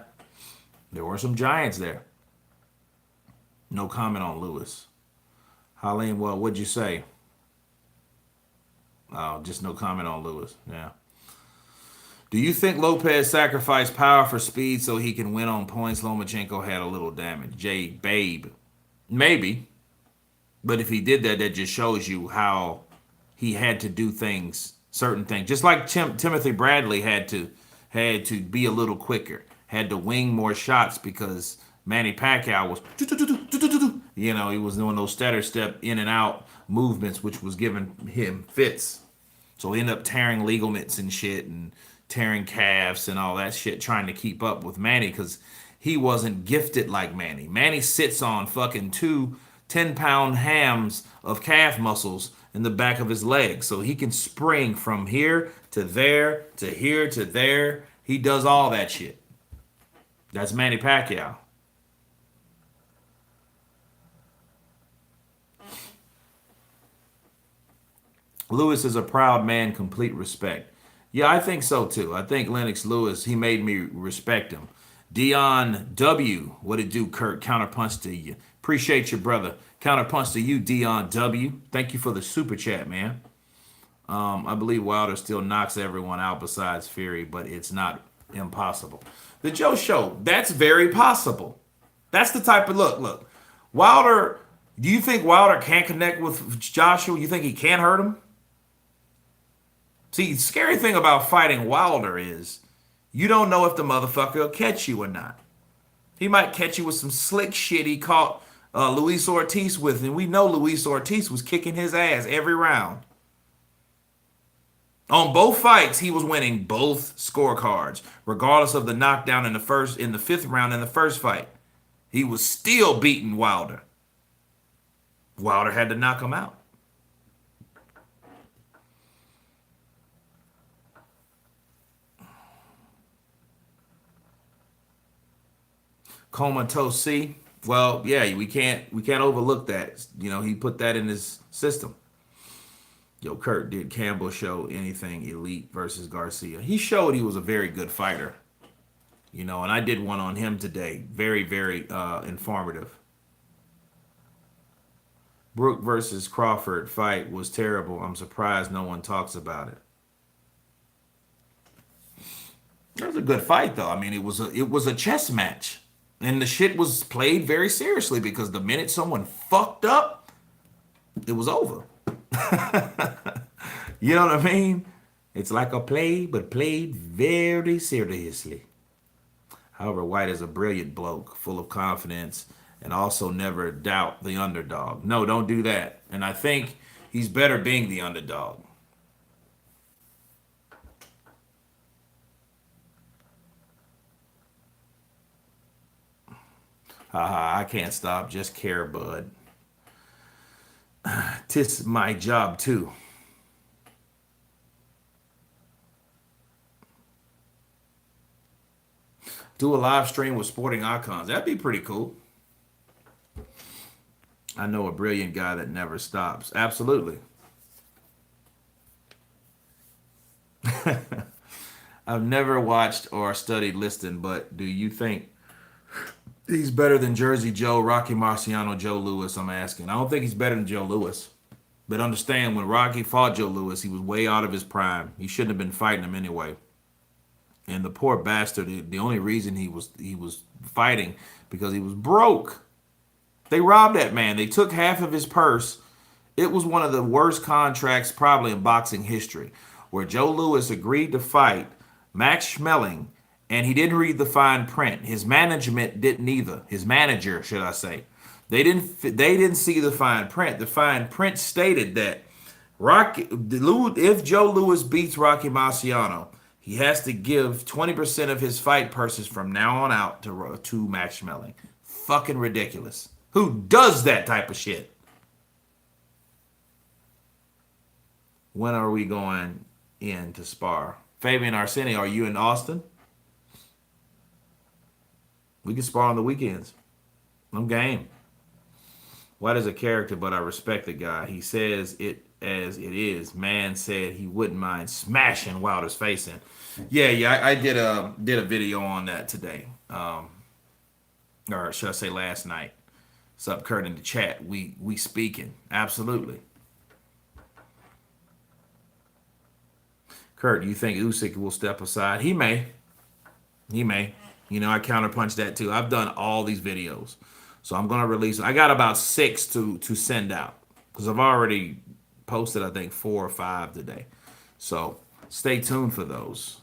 there were some giants there. No comment on Lewis. Halim, well, what'd you say? Oh, just no comment on Lewis. Yeah. Do you think Lopez sacrificed power for speed so he can win on points? Lomachenko had a little damage. Jay, babe. Maybe. But if he did that, that just shows you how he had to do things, certain things. Just like Timothy Bradley had to be a little quicker, had to wing more shots because Manny Pacquiao was, you know, he was doing those stutter step in and out movements, which was giving him fits. So he ended up tearing ligaments and shit and tearing calves and all that shit trying to keep up with Manny because he wasn't gifted like Manny. Manny sits on fucking two 10-pound hams of calf muscles in the back of his legs. So he can spring from here to there to here to there. He does all that shit. That's Manny Pacquiao. Lewis is a proud man, complete respect. Yeah, I think so too. I think Lennox Lewis, he made me respect him. Dion W. What it do, Kurt? Counterpunch to you. Appreciate you, brother. Counterpunch to you, Dion W. Thank you for the super chat, man. I believe Wilder still knocks everyone out besides Fury, but it's not impossible. The Joe Show, that's very possible. That's the type of look. Wilder, do you think Wilder can't connect with Joshua? You think he can't hurt him? See, the scary thing about fighting Wilder is you don't know if the motherfucker will catch you or not. He might catch you with some slick shit he caught Luis Ortiz with, and we know Luis Ortiz was kicking his ass every round. On both fights, he was winning both scorecards, regardless of the knockdown in the fifth round in the first fight. He was still beating Wilder. Wilder had to knock him out. Comatose C. Well, yeah, we can't overlook that. You know, he put that in his system. Yo, Kurt, did Campbell show anything elite versus Garcia? He showed he was a very good fighter. You know, and I did one on him today. Very, very informative. Brook versus Crawford fight was terrible. I'm surprised no one talks about it. It was a good fight, though. I mean, it was a chess match. And the shit was played very seriously because the minute someone fucked up, it was over. You know what I mean? It's like a play, but played very seriously. However, White is a brilliant bloke, full of confidence, and also never doubt the underdog. No, don't do that. And I think he's better being the underdog. Haha, I can't stop. Just care, bud. Tis my job, too. Do a live stream with sporting icons. That'd be pretty cool. I know a brilliant guy that never stops. Absolutely. I've never watched or studied Liston, but do you think he's better than Jersey Joe, Rocky Marciano, Joe Louis? I'm asking. I don't think he's better than Joe Louis. But understand, when Rocky fought Joe Louis, he was way out of his prime. He shouldn't have been fighting him anyway. And the poor bastard, the only reason he was fighting because he was broke. They robbed that man. They took half of his purse. It was one of the worst contracts probably in boxing history, where Joe Louis agreed to fight Max Schmeling, and he didn't read the fine print. His management didn't either. His manager, should I say. They didn't see the fine print. The fine print stated that if Joe Louis beats Rocky Marciano, he has to give 20% of his fight purses from now on out to Max Schmeling. Fucking ridiculous. Who does that type of shit? When are we going in to spar? Fabian Arseni, are you in Austin? We can spar on the weekends. I'm game. White is a character, but I respect the guy. He says it as it is. Man said he wouldn't mind smashing Wilder's face in. Yeah. I did a video on that today, or should I say last night. What's up, Kurt, in the chat? We speaking absolutely. Kurt, you think Usyk will step aside? He may. He may. You know, I counterpunch that too. I've done all these videos. So I'm going to release. I got about 6 to send out because I've already posted, I think, 4 or 5 today. So stay tuned for those.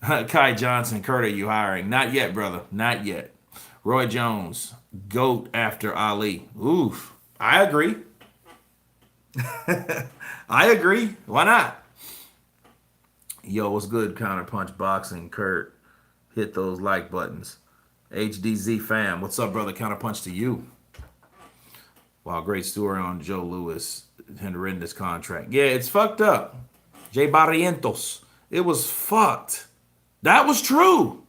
Kai Johnson, Kurt, are you hiring? Not yet, brother. Not yet. Roy Jones, GOAT after Ali. Oof. I agree. I agree. Why not? Yo, what's good, Counterpunch Boxing? Kurt, hit those like buttons. HDZ fam, what's up, brother? Counterpunch to you. Wow, great story on Joe Louis horrendous contract. Yeah, it's fucked up. Jay Barrientos. It was fucked. That was true.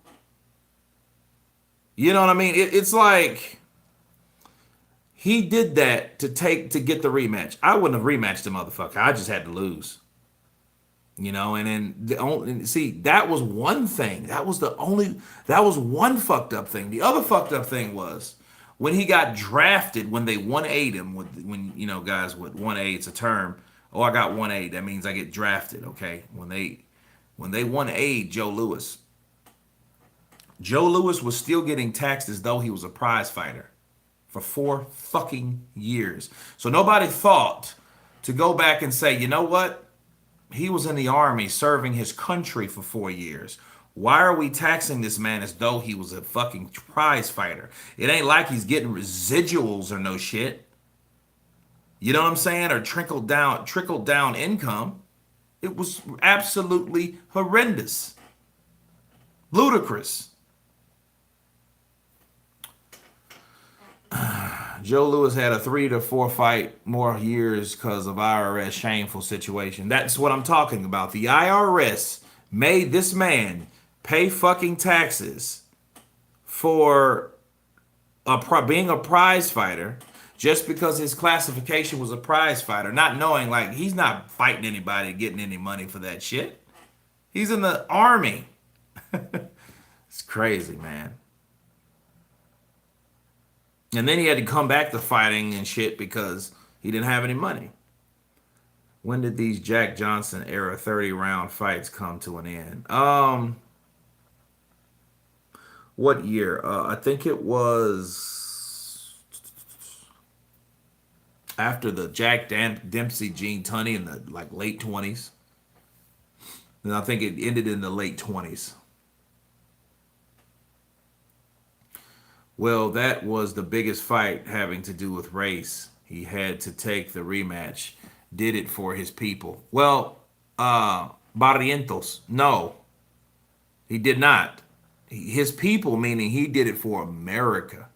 You know what I mean? It's like he did that to get the rematch. I wouldn't have rematched the motherfucker. I just had to lose. You know, and then that was one thing. That was one fucked up thing. The other fucked up thing was when he got drafted, when they 1-8 him, when you know, guys, with 1-8, it's a term. Oh, I got 1-8. That means I get drafted, okay? When they 1-8 Joe Louis was still getting taxed as though he was a prize fighter for 4 fucking years. So nobody thought to go back and say, you know what? He was in the army serving his country for 4 years. Why are we taxing this man as though he was a fucking prize fighter? It ain't like he's getting residuals or no shit. You know what I'm saying? Or trickled down income. It was absolutely horrendous. Ludicrous. Joe Louis had a 3 to 4 fight more years because of IRS shameful situation. That's what I'm talking about. The IRS made this man pay fucking taxes for being a prize fighter just because his classification was a prize fighter, not knowing like he's not fighting anybody, getting any money for that shit. He's in the army. It's crazy, man. And then he had to come back to fighting and shit because he didn't have any money. When did these Jack Johnson era 30-round fights come to an end? What year? I think it was after the Jack Dempsey Gene Tunney in the late 20s. And I think it ended in the late 20s. Well, that was the biggest fight having to do with race. He had to take the rematch. Did it for his people. Well, Barrientos, no. He did not. His people, meaning he did it for America.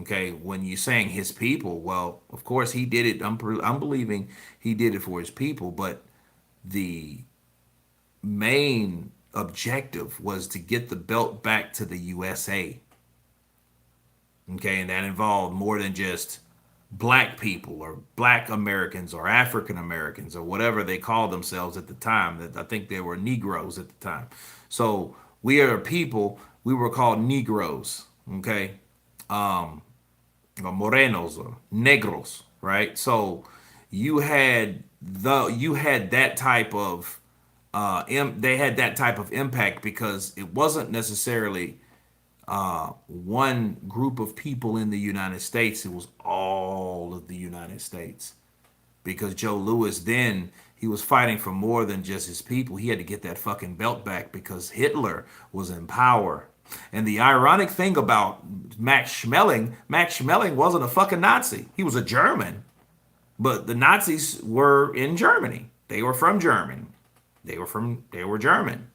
Okay, when you're saying his people, well, of course he did it. I'm believing he did it for his people, but the main objective was to get the belt back to the USA. Okay, and that involved more than just black people or black Americans or African Americans or whatever they called themselves at the time. I think they were Negroes at the time. So we are people, we were called Negroes, okay? Or Morenos or Negros, right? So you had that type of they had that type of impact because it wasn't necessarily one group of people in the United States. It was all of the United States because Joe Louis then he was fighting for more than just his people. He had to get that fucking belt back because Hitler was in power. And the ironic thing about Max Schmeling wasn't a fucking Nazi. He was a German, but the Nazis were in Germany. They were from Germany. They were German.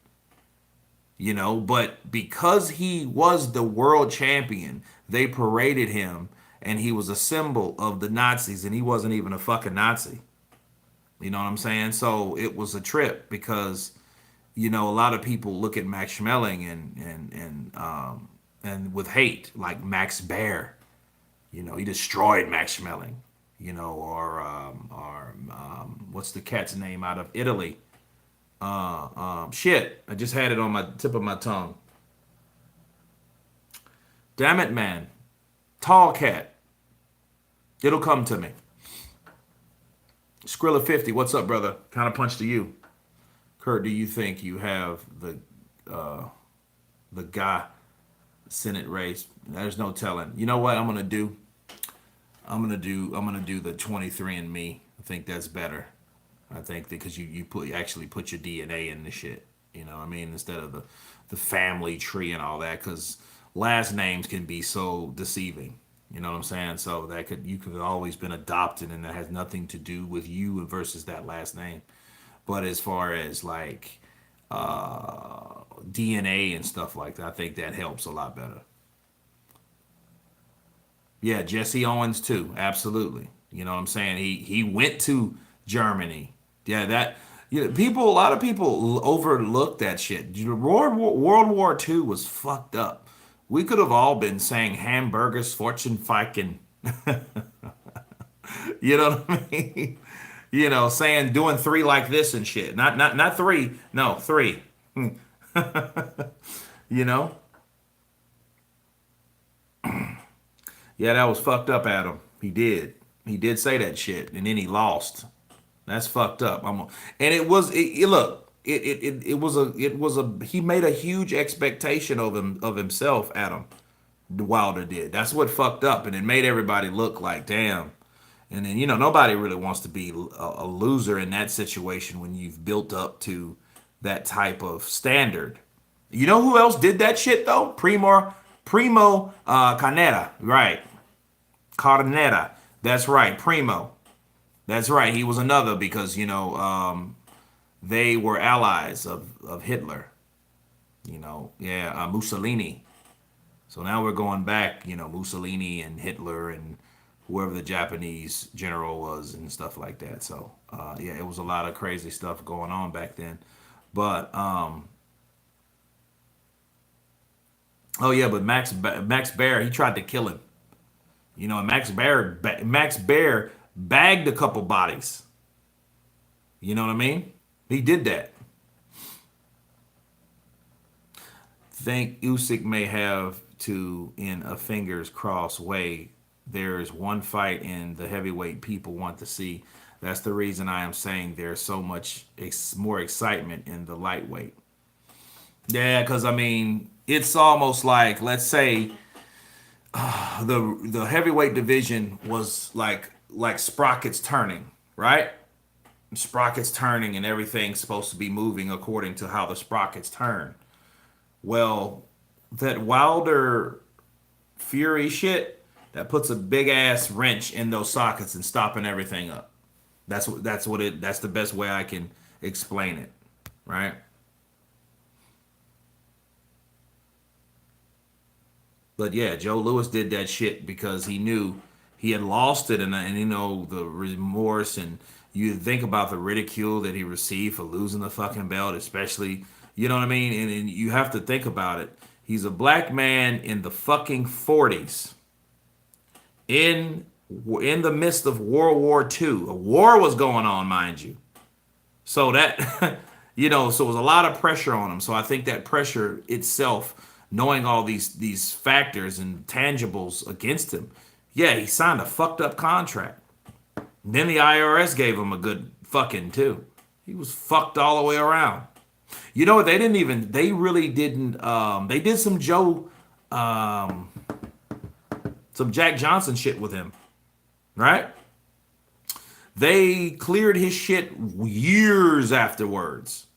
You know, but because he was the world champion, they paraded him and he was a symbol of the Nazis and he wasn't even a fucking Nazi. You know what I'm saying? So it was a trip because, you know, a lot of people look at Max Schmeling and with hate, like Max Baer. You know, he destroyed Max Schmeling. You know, or what's the cat's name out of Italy? Shit, I just had it on my tip of my tongue. Damn it, man. Tall cat. It'll come to me. Skrilla50, what's up, brother? Kind of punch to you. Kurt, do you think you have the guy Senate race? There's no telling. You know what I'm gonna do? I'm gonna do the 23andMe. I think that's better. I think because you actually put your DNA in the shit. You know what I mean? Instead of the family tree and all that, because last names can be so deceiving. You know what I'm saying? So that you could have always been adopted, and that has nothing to do with you versus that last name. But as far as like DNA and stuff like that, I think that helps a lot better. Yeah, Jesse Owens too. Absolutely. You know what I'm saying? He went to Germany. Yeah, that a lot of people overlook that shit. World War II was fucked up. We could have all been saying hamburgers, fortune fucking. You know what I mean? You know, saying doing three like this and shit. Not three. No, three. You know? Yeah, that was fucked up, Adam. He did. He did say that shit, and then he lost. That's fucked up. And it was. Look, it was a. He made a huge expectation of himself. Adam Wilder did. That's what fucked up, and it made everybody look like damn. And then nobody really wants to be a loser in that situation when you've built up to that type of standard. You know who else did that shit though? Primo Carnera, right? Carnera, that's right. Primo, that's right. He was another because they were allies of Hitler. Mussolini. So now we're going back. Mussolini and Hitler and whoever the Japanese general was and stuff like that. So it was a lot of crazy stuff going on back then. But but Max Baer, he tried to kill him. And Max Baer bagged a couple bodies. You know what I mean? He did that. Think Usyk may have to in a fingers crossed way. There's one fight in the heavyweight people want to see. That's the reason I am saying there's so much more excitement in the lightweight. Yeah, because it's almost like, let's say, the heavyweight division was like sprockets turning, right? Sprockets turning and everything's supposed to be moving according to how the sprockets turn. Well, that Wilder Fury shit, that puts a big ass wrench in those sockets and stopping everything up. That's the best way I can explain it, right? But yeah, Joe Louis did that shit because he knew he had lost it, and the remorse, and you think about the ridicule that he received for losing the fucking belt, especially, you know what I mean? And you have to think about it. He's a black man in the fucking 40s, in the midst of World War II. A war was going on, mind you. So that, so it was a lot of pressure on him. So I think that pressure itself, knowing all these factors and tangibles against him, yeah, he signed a fucked up contract. Then the IRS gave him a good fucking too. He was fucked all the way around. You know what? They really didn't. They did some some Jack Johnson shit with him, right? They cleared his shit years afterwards.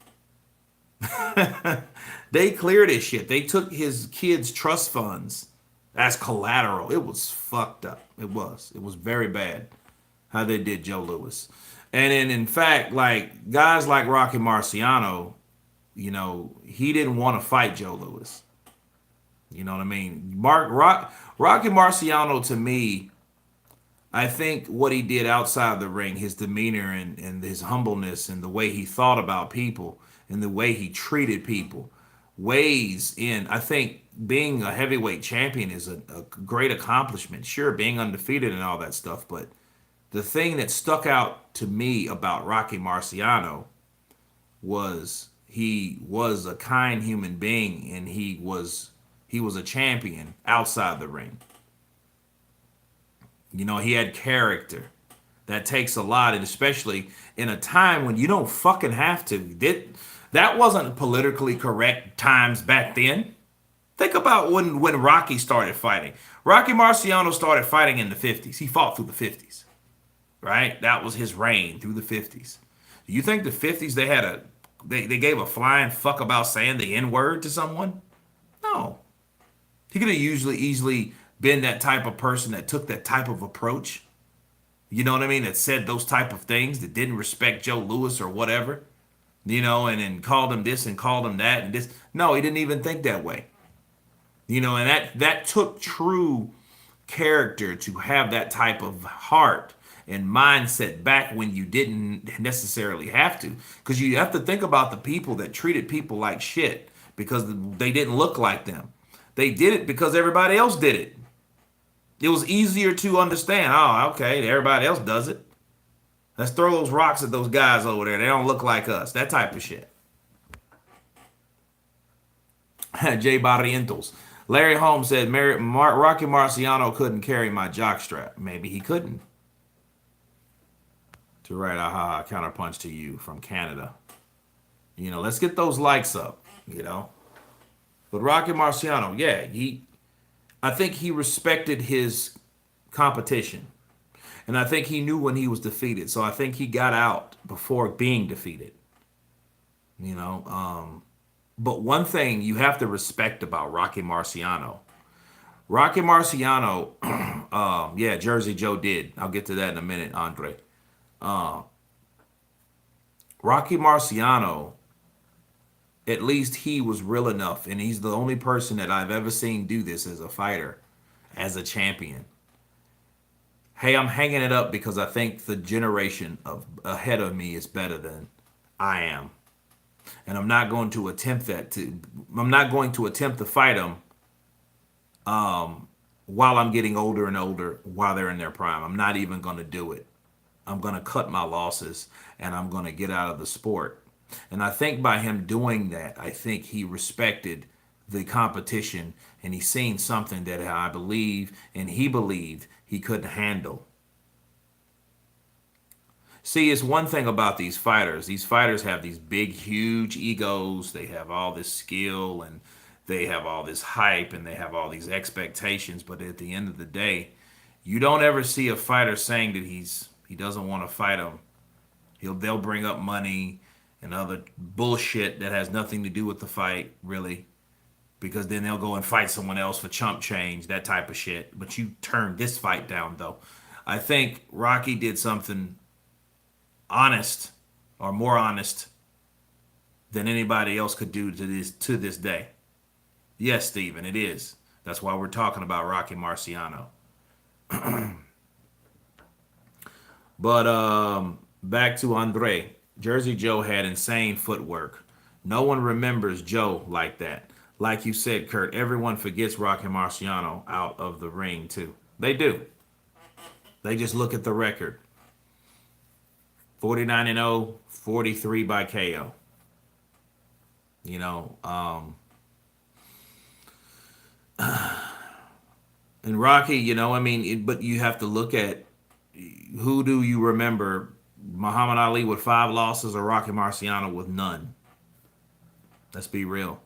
They cleared his shit. They took his kids' trust funds as collateral. It was fucked up. It was. It was very bad how they did Joe Louis. And then, in fact, like guys like Rocky Marciano, he didn't want to fight Joe Louis. You know what I mean? Rocky Marciano, to me, I think what he did outside the ring, his demeanor and his humbleness and the way he thought about people and the way he treated people weighs in. I think being a heavyweight champion is a great accomplishment. Sure, being undefeated and all that stuff, but the thing that stuck out to me about Rocky Marciano was he was a kind human being, and he was a champion outside the ring. He had character. That takes a lot, and especially in a time when you don't fucking have to. That wasn't politically correct times back then. Think about when Rocky started fighting. Rocky Marciano started fighting in the 50s. He fought through the 50s, right? That was his reign through the 50s. Do you think the 50s they gave a flying fuck about saying the N-word to someone? No. He could have easily been that type of person that took that type of approach. You know what I mean? That said those type of things, that didn't respect Joe Louis or whatever. And then called him this and called him that and this. No, he didn't even think that way. And that took true character to have that type of heart and mindset back when you didn't necessarily have to. Because you have to think about the people that treated people like shit because they didn't look like them. They did it because everybody else did it. It was easier to understand. Oh, okay, everybody else does it. Let's throw those rocks at those guys over there. They don't look like us. That type of shit. Jay Barrientos. Larry Holmes said Rocky Marciano couldn't carry my jockstrap. Maybe he couldn't. To write aha counterpunch to you from Canada. Let's get those likes up. But Rocky Marciano, yeah, I think he respected his competition. And I think he knew when he was defeated. So I think he got out before being defeated. But one thing you have to respect about Rocky Marciano. Rocky Marciano, yeah, Jersey Joe did. I'll get to that in a minute, Andre. Rocky Marciano, at least he was real enough, and he's the only person that I've ever seen do this as a fighter, as a champion. Hey, I'm hanging it up because I think the generation ahead of me is better than I am. And I'm not going to attempt to fight them while I'm getting older and older, while they're in their prime. I'm not even going to do it. I'm going to cut my losses, and I'm going to get out of the sport. And I think by him doing that, I think he respected the competition, and he's seen something that I believe and he believed he couldn't handle. See, it's one thing about these fighters. These fighters have these big, huge egos. They have all this skill, and they have all this hype, and they have all these expectations. But at the end of the day, you don't ever see a fighter saying that he doesn't want to fight them. They'll bring up money and other bullshit that has nothing to do with the fight, really. Because then they'll go and fight someone else for chump change, that type of shit. But you turned this fight down, though. I think Rocky did something honest, or more honest, than anybody else could do to this day. Yes, Steven, it is. That's why we're talking about Rocky Marciano. But back to Andre. Jersey Joe had insane footwork. No one remembers Joe like that. Like you said, Kurt, everyone forgets Rocky Marciano out of the ring, too. They do. They just look at the record. 49-0, 43 by KO. And Rocky, but you have to look at who do you remember? Muhammad Ali with 5 losses or Rocky Marciano with none? Let's be real.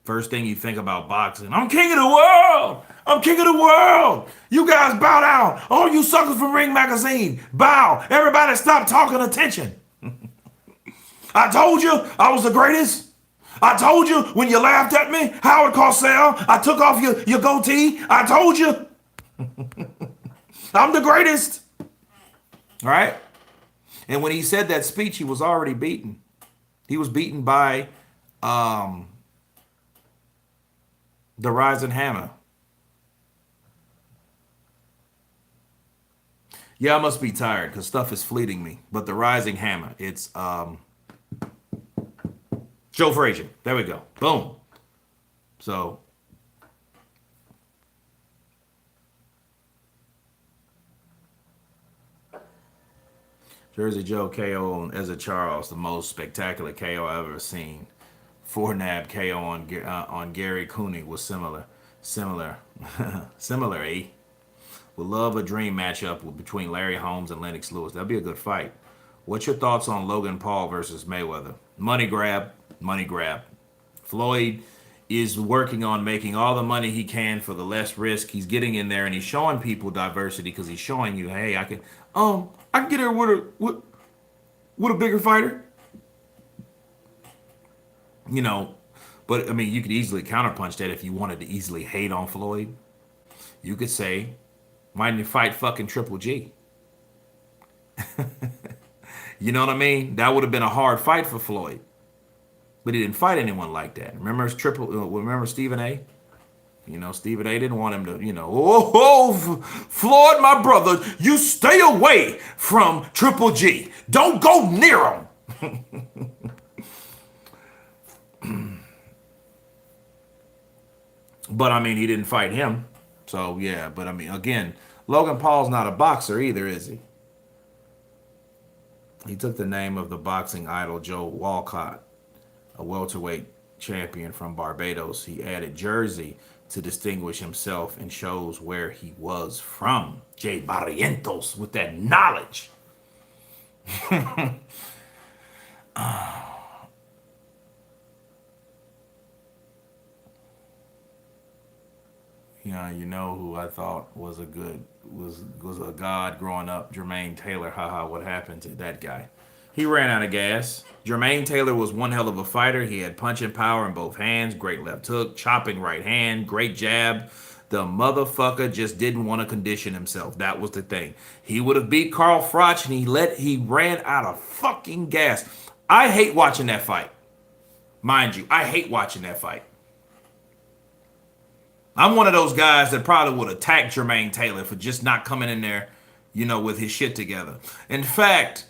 First thing you think about boxing, I'm king of the world. I'm king of the world. You guys bow down. All you suckers from Ring Magazine, bow. Everybody stop talking attention. I told you I was the greatest. I told you when you laughed at me, Howard Cosell, I took off your goatee. I told you. I'm the greatest. All right? And when he said that speech, he was already beaten. He was beaten by the Rising Hammer. Yeah, I must be tired because stuff is fleeting me. But the Rising Hammer, it's Joe Frazier. There we go. Boom. So Jersey Joe KO on Ezra Charles, the most spectacular KO I've ever seen. Four nab KO on Gary Cooney was similar, similar. Eh? Would love a dream matchup between Larry Holmes and Lennox Lewis. That'd be a good fight. What's your thoughts on Logan Paul versus Mayweather? Money grab, money grab. Floyd is working on making all the money he can for the less risk. He's getting in there and he's showing people diversity because he's showing you, hey, I can get her with a bigger fighter. You know, but I mean, you could easily counterpunch that if you wanted to easily hate on Floyd. You could say, why didn't you fight fucking Triple G? You know what I mean? That would have been a hard fight for Floyd. But he didn't fight anyone like that. Remember Stephen A? You know, Stephen A didn't want him to, Floyd, my brother, you stay away from Triple G. Don't go near him. But, I mean, he didn't fight him. So, yeah. But, I mean, again, Logan Paul's not a boxer either, is he? He took the name of the boxing idol Joe Walcott, a welterweight champion from Barbados. He added Jersey to distinguish himself and shows where he was from. Jay Barrientos with that knowledge. Yeah, you know who I thought was a god growing up? Jermaine Taylor. Haha, what happened to that guy? He ran out of gas. Jermaine Taylor was one hell of a fighter. He had punching power in both hands, great left hook, chopping right hand, great jab. The motherfucker just didn't want to condition himself. That was the thing. He would have beat Carl Froch and he ran out of fucking gas. I hate watching that fight. Mind you, I hate watching that fight. I'm one of those guys that probably would attack Jermaine Taylor for just not coming in there, with his shit together. In fact,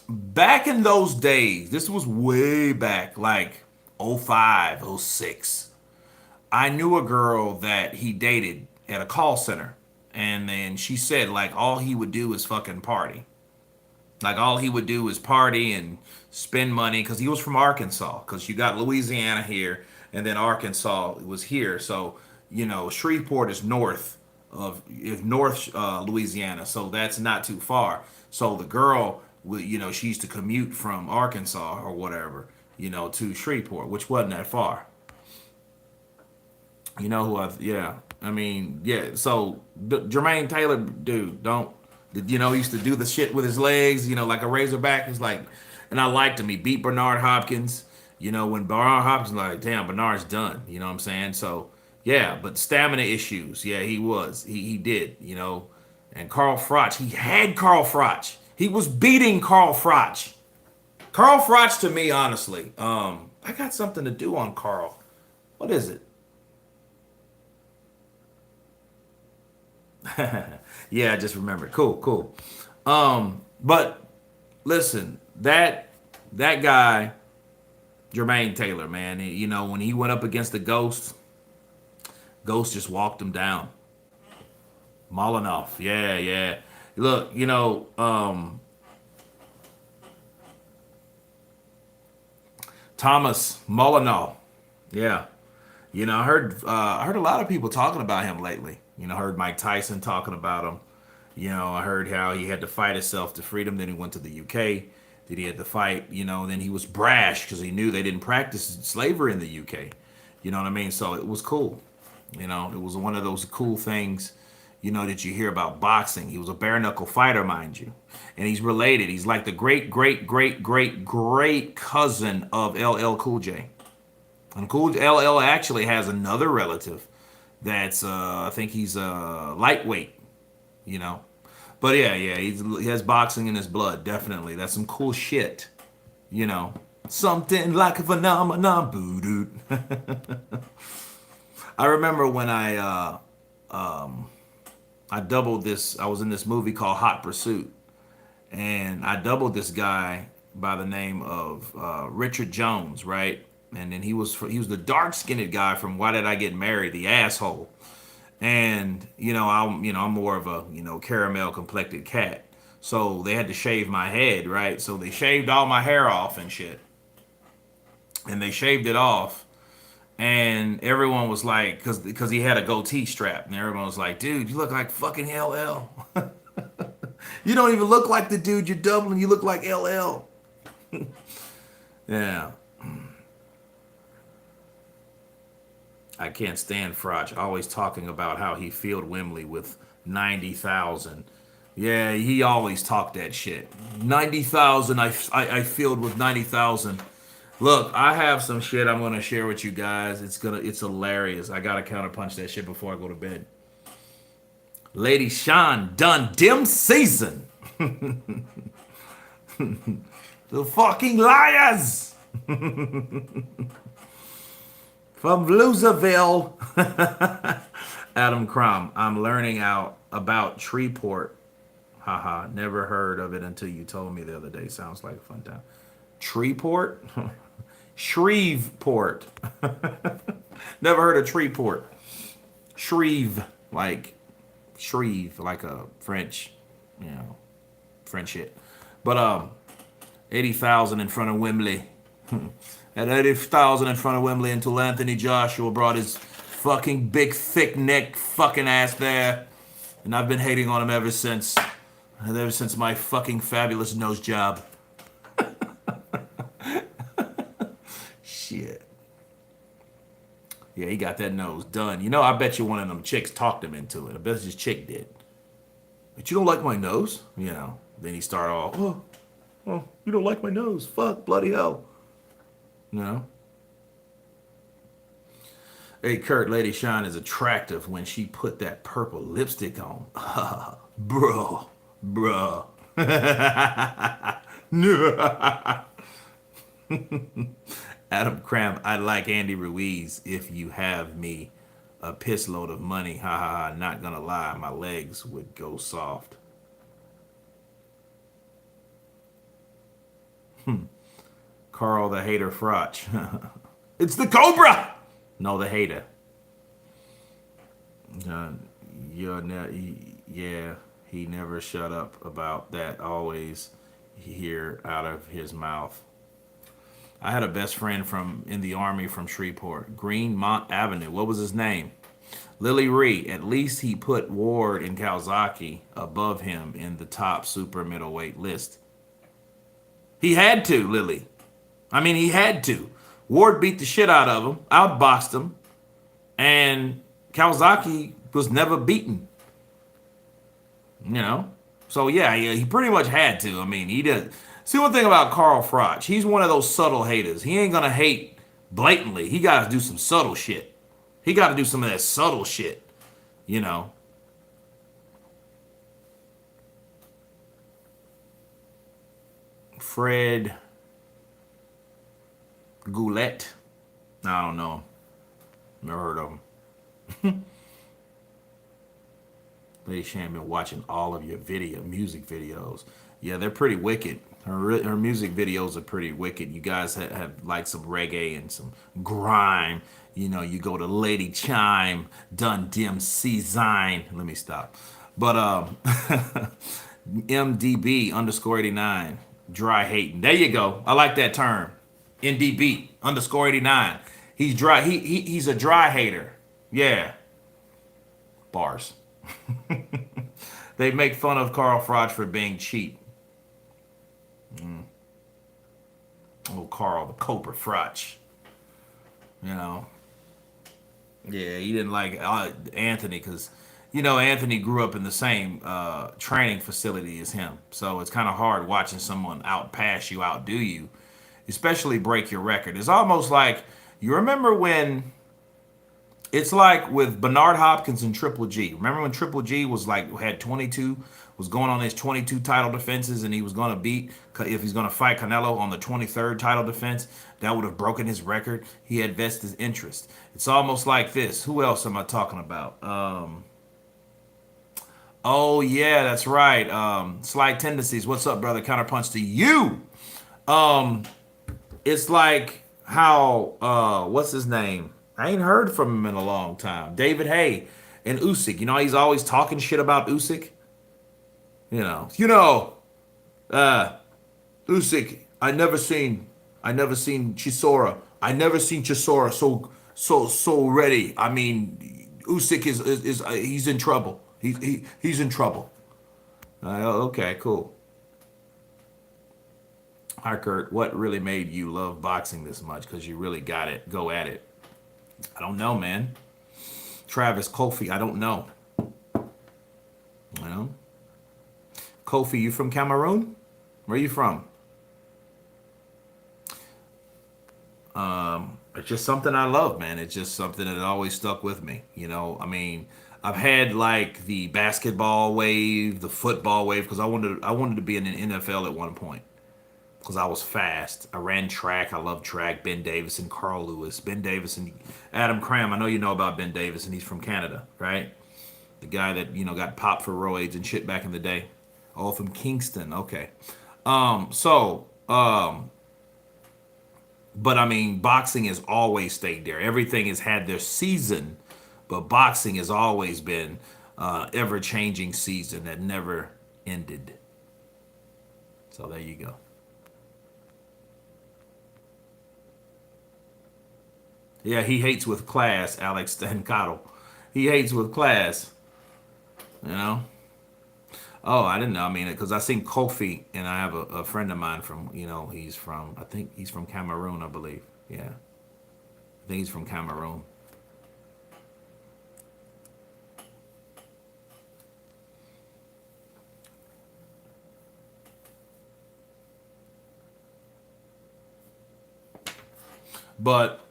back in those days, this was way back, like 05, 06. I knew a girl that he dated at a call center. And then she said, like, all he would do is fucking party. Like, all he would do is party and spend money because he was from Arkansas. Because you got Louisiana here, and then Arkansas was here. So, Shreveport is north Louisiana, so that's not too far. So the girl, she used to commute from Arkansas or whatever, to Shreveport, which wasn't that far. You know who yeah. I mean, yeah. So Jermaine Taylor, dude, he used to do the shit with his legs, like a razorback. It's like, and I liked him. He beat Bernard Hopkins. When Bernard Hopkins was like, damn, Bernard's done. You know what I'm saying? So. Yeah, but stamina issues. Yeah, he was. He did, And Carl Froch, he had Carl Froch. He was beating Carl Froch. Carl Froch to me, honestly. I got something to do on Carl. What is it? Yeah, I just remembered. Cool. But listen, that guy, Jermaine Taylor, man, when he went up against the Ghost just walked him down. Molyneux, yeah. Look, Thomas Molyneux, yeah. I heard a lot of people talking about him lately. I heard Mike Tyson talking about him. I heard how he had to fight himself to freedom. Then he went to the UK. Then he had to fight. Then he was brash because he knew they didn't practice slavery in the UK. You know what I mean? So it was cool. You know, it was one of those cool things, you know, that you hear about boxing. He was a bare knuckle fighter, mind you. And he's related. He's like the great, great, great, great, great cousin of LL Cool J. And Cool LL actually has another relative that's, I think he's lightweight, you know. But yeah, yeah, he has boxing in his blood, definitely. That's some cool shit, you know. Something like a phenomenon, boo. I remember when I doubled this. I was in this movie called Hot Pursuit, and I doubled this guy by the name of Richard Jones, right? And then he was the dark skinned guy from Why Did I Get Married, the asshole. And I'm more of a caramel complected cat, so they had to shave my head, right? So they shaved all my hair off and shit, and they shaved it off. And everyone was like, because he had a goatee strap, and everyone was like, dude, you look like fucking LL. You don't even look like the dude you're doubling. You look like LL. Yeah. I can't stand Frotch, always talking about how he filled Wembley with 90,000. Yeah, he always talked that shit. 90,000, I filled with 90,000. Look, I have some shit I'm gonna share with you guys. It's hilarious. I gotta counterpunch that shit before I go to bed. Lady Sean done dim season. The fucking liars from Loserville. Adam Crum, I'm learning out about Treeport. Haha, never heard of it until you told me the other day. Sounds like a fun time. Treeport? Shreveport. Never heard of Treeport. Shreve, like Shreve, like a French, French shit. But 80,000 in front of Wembley. At 80,000 in front of Wembley until Anthony Joshua brought his fucking big, thick neck fucking ass there. And I've been hating on him ever since. Ever since my fucking fabulous nose job. Shit. Yeah, he got that nose done. I bet you one of them chicks talked him into it. I bet this chick did. But you don't like my nose? Then he started off, oh, you don't like my nose. Fuck, bloody hell. Hey, Kurt, Lady Shine is attractive when she put that purple lipstick on. Bro. Adam Cram, I like Andy Ruiz if you have me a piss load of money. Ha ha ha. Not gonna lie, my legs would go soft. Carl the Hater Frotch. It's the Cobra! No, the hater. Yeah, he never shut up about that. Always hear out of his mouth. I had a best friend in the army from Shreveport, Greenmont Avenue. What was his name? Lily Ree. At least he put Ward and Kawasaki above him in the top super middleweight list. He had to, Lily. I mean, he had to. Ward beat the shit out of him, outboxed him, and Kawasaki was never beaten. So yeah, he pretty much had to. I mean, he did. See, one thing about Carl Froch, he's one of those subtle haters. He ain't gonna hate blatantly. He got to do some subtle shit. He got to do some of that subtle shit. Fred Goulet. I don't know. Never heard of him. Lady Shan been watching all of your music videos. Yeah, they're pretty wicked. Her music videos are pretty wicked. You guys have like some reggae and some grime. You go to Lady Chime, Dun Dim Zine. Let me stop. But MDB _ 89, dry hating. There you go. I like that term. NDB _ 89. He's dry. He's a dry hater. Yeah. Bars. They make fun of Carl Froch for being cheap. Oh, Carl, the Cobra Froch. Yeah, he didn't like Anthony because, you know, Anthony grew up in the same training facility as him. So it's kind of hard watching someone outpass you, outdo you, especially break your record. It's almost like you remember when it's like with Bernard Hopkins and Triple G. Remember when Triple G was like had 22, was going on his 22 title defenses, and he was going to beat if he's going to fight Canelo on the 23rd title defense, that would have broken his record. He had vested interest. It's almost like this. Who else am I talking about? Oh yeah, that's right. Slight tendencies. What's up, brother? Counterpunch to you. Um, it's like how what's his name? I ain't heard from him in a long time. David Hay and Usyk. You know, he's always talking shit about Usyk. You know, uh, Usyk. I never seen Chisora. I never seen Chisora so ready. I mean, Usyk is he's in trouble. He's in trouble. Okay, cool. Hi, Kurt. What really made you love boxing this much? Because you really got it. Go at it. I don't know, man. Travis Kofi. I don't know. You know, Kofi. You from Cameroon? Where you from? It's just something I love, man. It's just something that always stuck with me. You know, I mean, I've had like the basketball wave, the football wave, because I wanted to be in the NFL at one point because I was fast. I ran track. I love track. Ben Davison, Carl Lewis, Ben Davison, Adam Cram. I know you know about Ben Davison. He's from Canada, right? The guy that got popped for roids and shit back in the day. Oh, from Kingston. Okay. But I mean, boxing has always stayed there. Everything has had their season, but boxing has always been ever changing season that never ended. So there you go. Yeah, he hates with class, Alex Stancado. He hates with class, you know? Oh, I didn't know. I mean, because I seen Kofi, and I have a friend of mine from, I think he's from Cameroon, I believe. Yeah, I think he's from Cameroon. But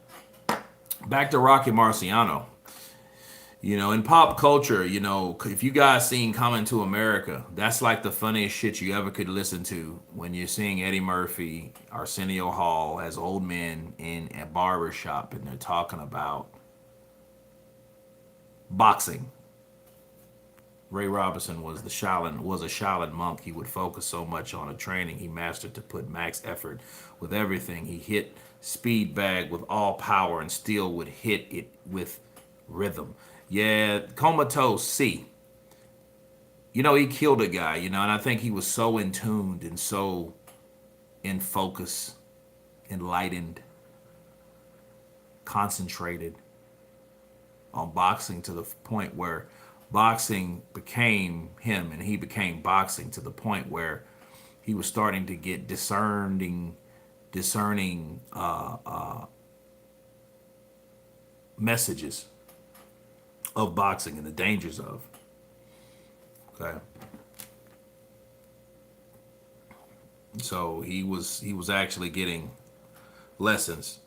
back to Rocky Marciano. In pop culture, if you guys seen Coming to America, that's like the funniest shit you ever could listen to when you're seeing Eddie Murphy, Arsenio Hall as old men in a barber shop and they're talking about boxing. Ray Robinson was a Shaolin monk. He would focus so much on a training he mastered to put max effort with everything. He hit speed bag with all power and still would hit it with rhythm. Yeah, comatose. See, he killed a guy. And I think he was so in tuned and so in focus, enlightened, concentrated on boxing to the point where boxing became him and he became boxing to the point where he was starting to get discerning messages of boxing and the dangers of. Okay. So he was actually getting lessons.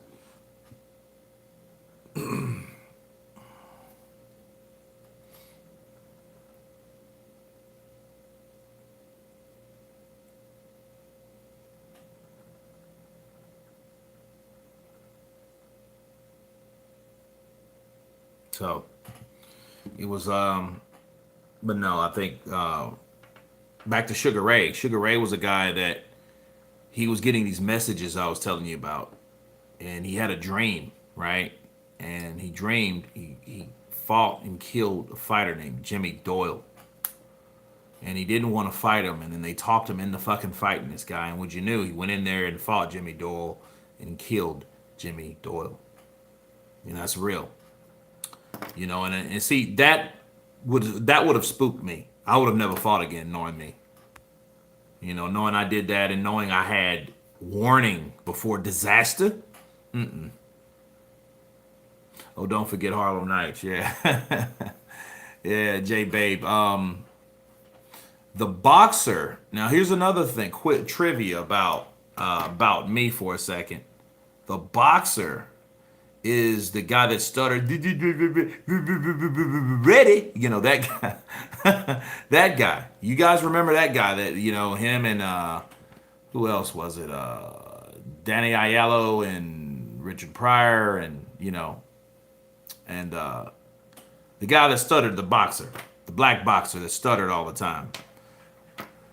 So it was but no, I think back to Sugar Ray. Sugar Ray was a guy that he was getting these messages I was telling you about. And he had a dream, right? And he dreamed he fought and killed a fighter named Jimmy Doyle. And he didn't want to fight him, and then they talked him into fucking fighting this guy. And what you knew, he went in there and fought Jimmy Doyle and killed Jimmy Doyle. That's real. And see that would have spooked me. I would have never fought again, knowing me. Knowing I did that and knowing I had warning before disaster. Oh, don't forget Harlem Nights. Yeah. Yeah, J Babe. The boxer. Now here's another thing. Quick trivia about me for a second. The boxer is the guy that stuttered. Ready? You know that guy. That guy. You guys remember that guy? That him and who else was it? Danny Aiello and Richard Pryor and and the guy that stuttered, the boxer, the black boxer that stuttered all the time.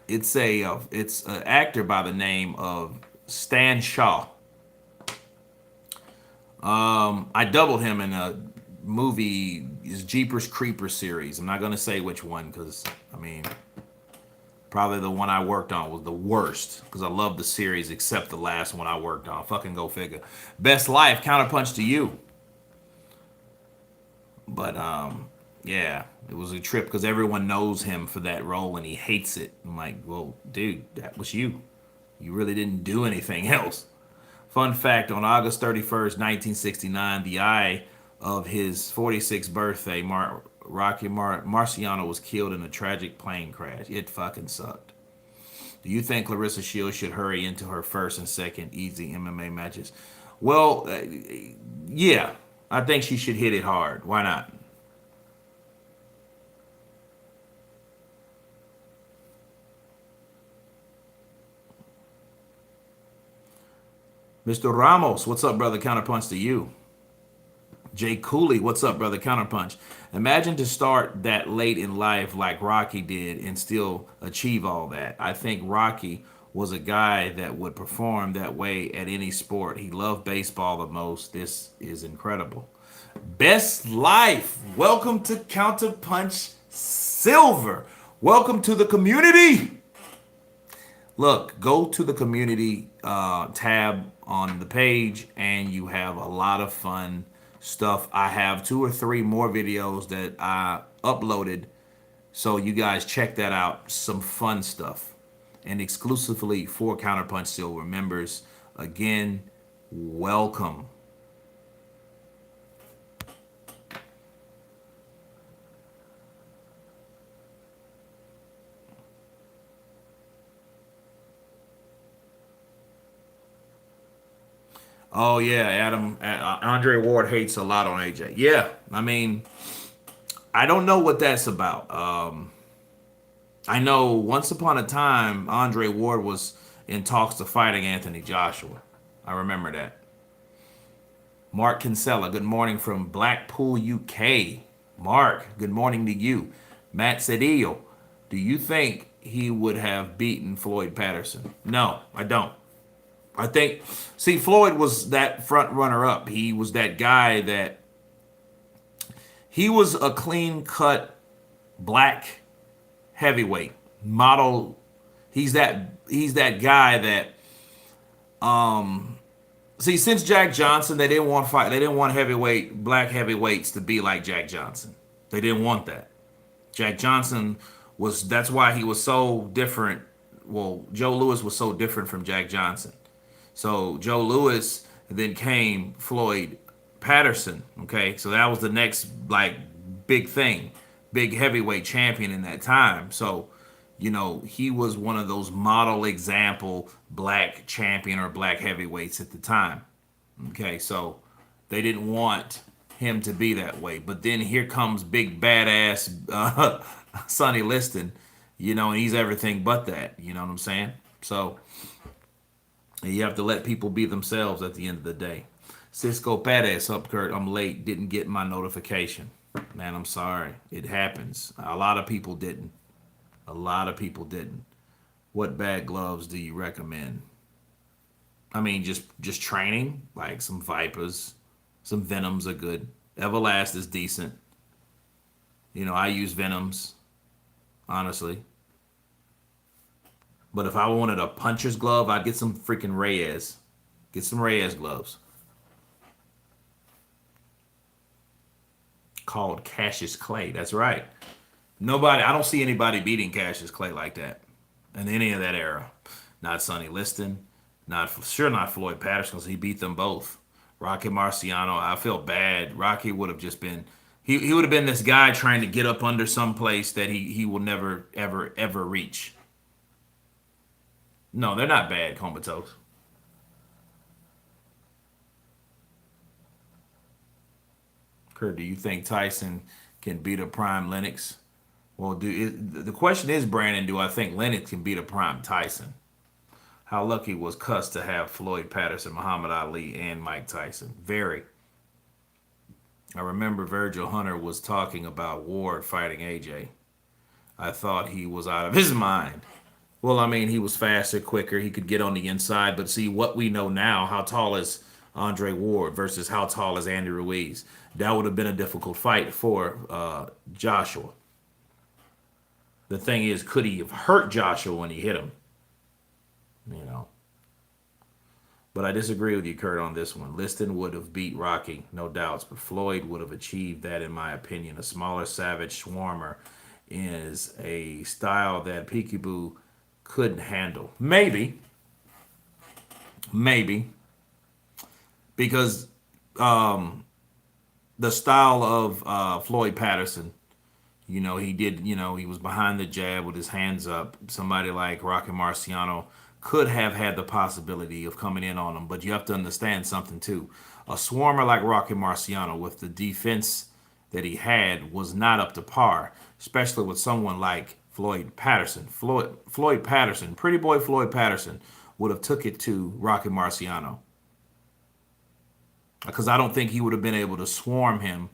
It's an actor by the name of Stan Shaw. I doubled him in a movie, his Jeepers Creepers series. I'm not gonna say which one because probably the one I worked on was the worst because I love the series except the last one I worked on. Fucking go figure. Best Life, Counterpunch to You. But yeah, it was a trip because everyone knows him for that role and he hates it. I'm like, well, dude, that was you. You really didn't do anything else. Fun fact, on August 31st, 1969, the eye of his 46th birthday, Marciano was killed in a tragic plane crash. It fucking sucked. Do you think Clarissa Shields should hurry into her first and second easy MMA matches? Well, yeah, I think she should hit it hard. Why not? Mr. Ramos, what's up, brother? Counterpunch to you. Jay Cooley, what's up, brother? Counterpunch. Imagine to start that late in life like Rocky did and still achieve all that. I think Rocky was a guy that would perform that way at any sport. He loved baseball the most. This is incredible. Best Life. Welcome to Counterpunch Silver. Welcome to the community. Look, go to the community tab on the page and you have a lot of fun stuff. I have 2 or 3 more videos that I uploaded, so you guys check that out. Some fun stuff, and exclusively for Counterpunch Silver members. Again, welcome. Oh yeah, Adam. Andre Ward hates a lot on AJ. Yeah, I don't know what that's about. I know once upon a time, Andre Ward was in talks to fighting Anthony Joshua. I remember that. Mark Kinsella, good morning from Blackpool, UK. Mark, good morning to you. Matt Cedillo, do you think he would have beaten Floyd Patterson? No, I don't. I think, see, Floyd was that front runner up. He was that guy that he was a clean cut black heavyweight model. He's that guy that see, since Jack Johnson, they didn't want fight. They didn't want black heavyweights to be like Jack Johnson. They didn't want that. Jack Johnson that's why he was so different. Well, Joe Louis was so different from Jack Johnson. So Joe Louis, then came Floyd Patterson. Okay, so that was the next like big thing, big heavyweight champion in that time. So, he was one of those model example black champion or black heavyweights at the time. Okay, so they didn't want him to be that way. But then here comes big badass Sonny Liston, and he's everything but that. You know what I'm saying? So you have to let people be themselves at the end of the day. Cisco Perez, up Kurt, I'm late, didn't get my notification. Man, I'm sorry. It happens. A lot of people didn't. A lot of people didn't. What bad gloves do you recommend? Just training, like some Vipers, some Venoms are good. Everlast is decent. I use Venoms, honestly. But if I wanted a puncher's glove, I'd get some freaking Reyes. Get some Reyes gloves. Called Cassius Clay. That's right. I don't see anybody beating Cassius Clay like that in any of that era. Not Sonny Liston. Not Floyd Patterson, because he beat them both. Rocky Marciano, I feel bad. Rocky would have just been he would have been this guy trying to get up under some place that he will never ever reach. No, they're not bad, Comatose. Kurt, do you think Tyson can beat a prime Lennox? Well, the question is, Brandon, do I think Lennox can beat a prime Tyson? How lucky was Cuss to have Floyd Patterson, Muhammad Ali, and Mike Tyson? Very. I remember Virgil Hunter was talking about Ward fighting AJ. I thought he was out of his mind. Well, I mean, he was faster, quicker. He could get on the inside. But see, what we know now, how tall is Andre Ward versus how tall is Andy Ruiz? That would have been a difficult fight for Joshua. The thing is, could he have hurt Joshua when he hit him? You know. But I disagree with you, Kurt, on this one. Liston would have beat Rocky, no doubts, but Floyd would have achieved that, in my opinion. A smaller, savage swarmer is a style that Peekaboo couldn't handle. Maybe, maybe, because the style of Floyd Patterson, he did, he was behind the jab with his hands up. Somebody like Rocky Marciano could have had the possibility of coming in on him, but you have to understand something too. A swarmer like Rocky Marciano, with the defense that he had, was not up to par, especially with someone like Floyd Patterson. Floyd Patterson, pretty boy Floyd Patterson, would have took it to Rocky Marciano, because I don't think he would have been able to swarm him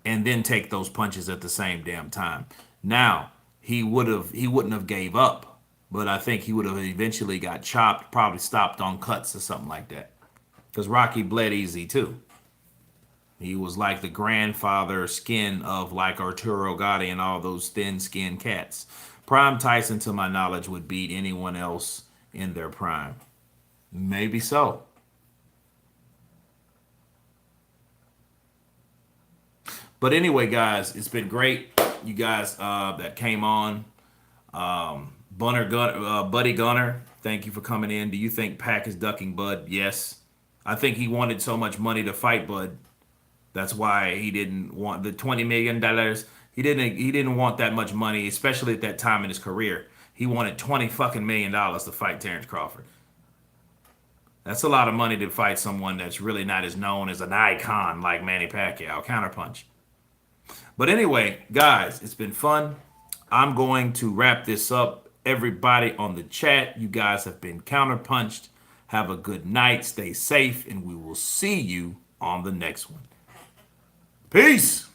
and then take those punches at the same damn time. Now, he wouldn't have gave up, but I think he would have eventually got chopped, probably stopped on cuts or something like that. Because Rocky bled easy too. He was like the grandfather skin of like Arturo Gatti and all those thin skinned cats. Prime Tyson, to my knowledge, would beat anyone else in their prime. Maybe so. But anyway, guys, it's been great. You guys that came on. Buddy Gunner, thank you for coming in. Do you think Pac is ducking Bud? Yes. I think he wanted so much money to fight Bud. That's why he didn't want the $20 million. He didn't want that much money, especially at that time in his career. He wanted $20 fucking million to fight Terrence Crawford. That's a lot of money to fight someone that's really not as known as an icon like Manny Pacquiao. Counterpunch. But anyway, guys, it's been fun. I'm going to wrap this up. Everybody on the chat, you guys have been counterpunched. Have a good night. Stay safe, and we will see you on the next one. Peace.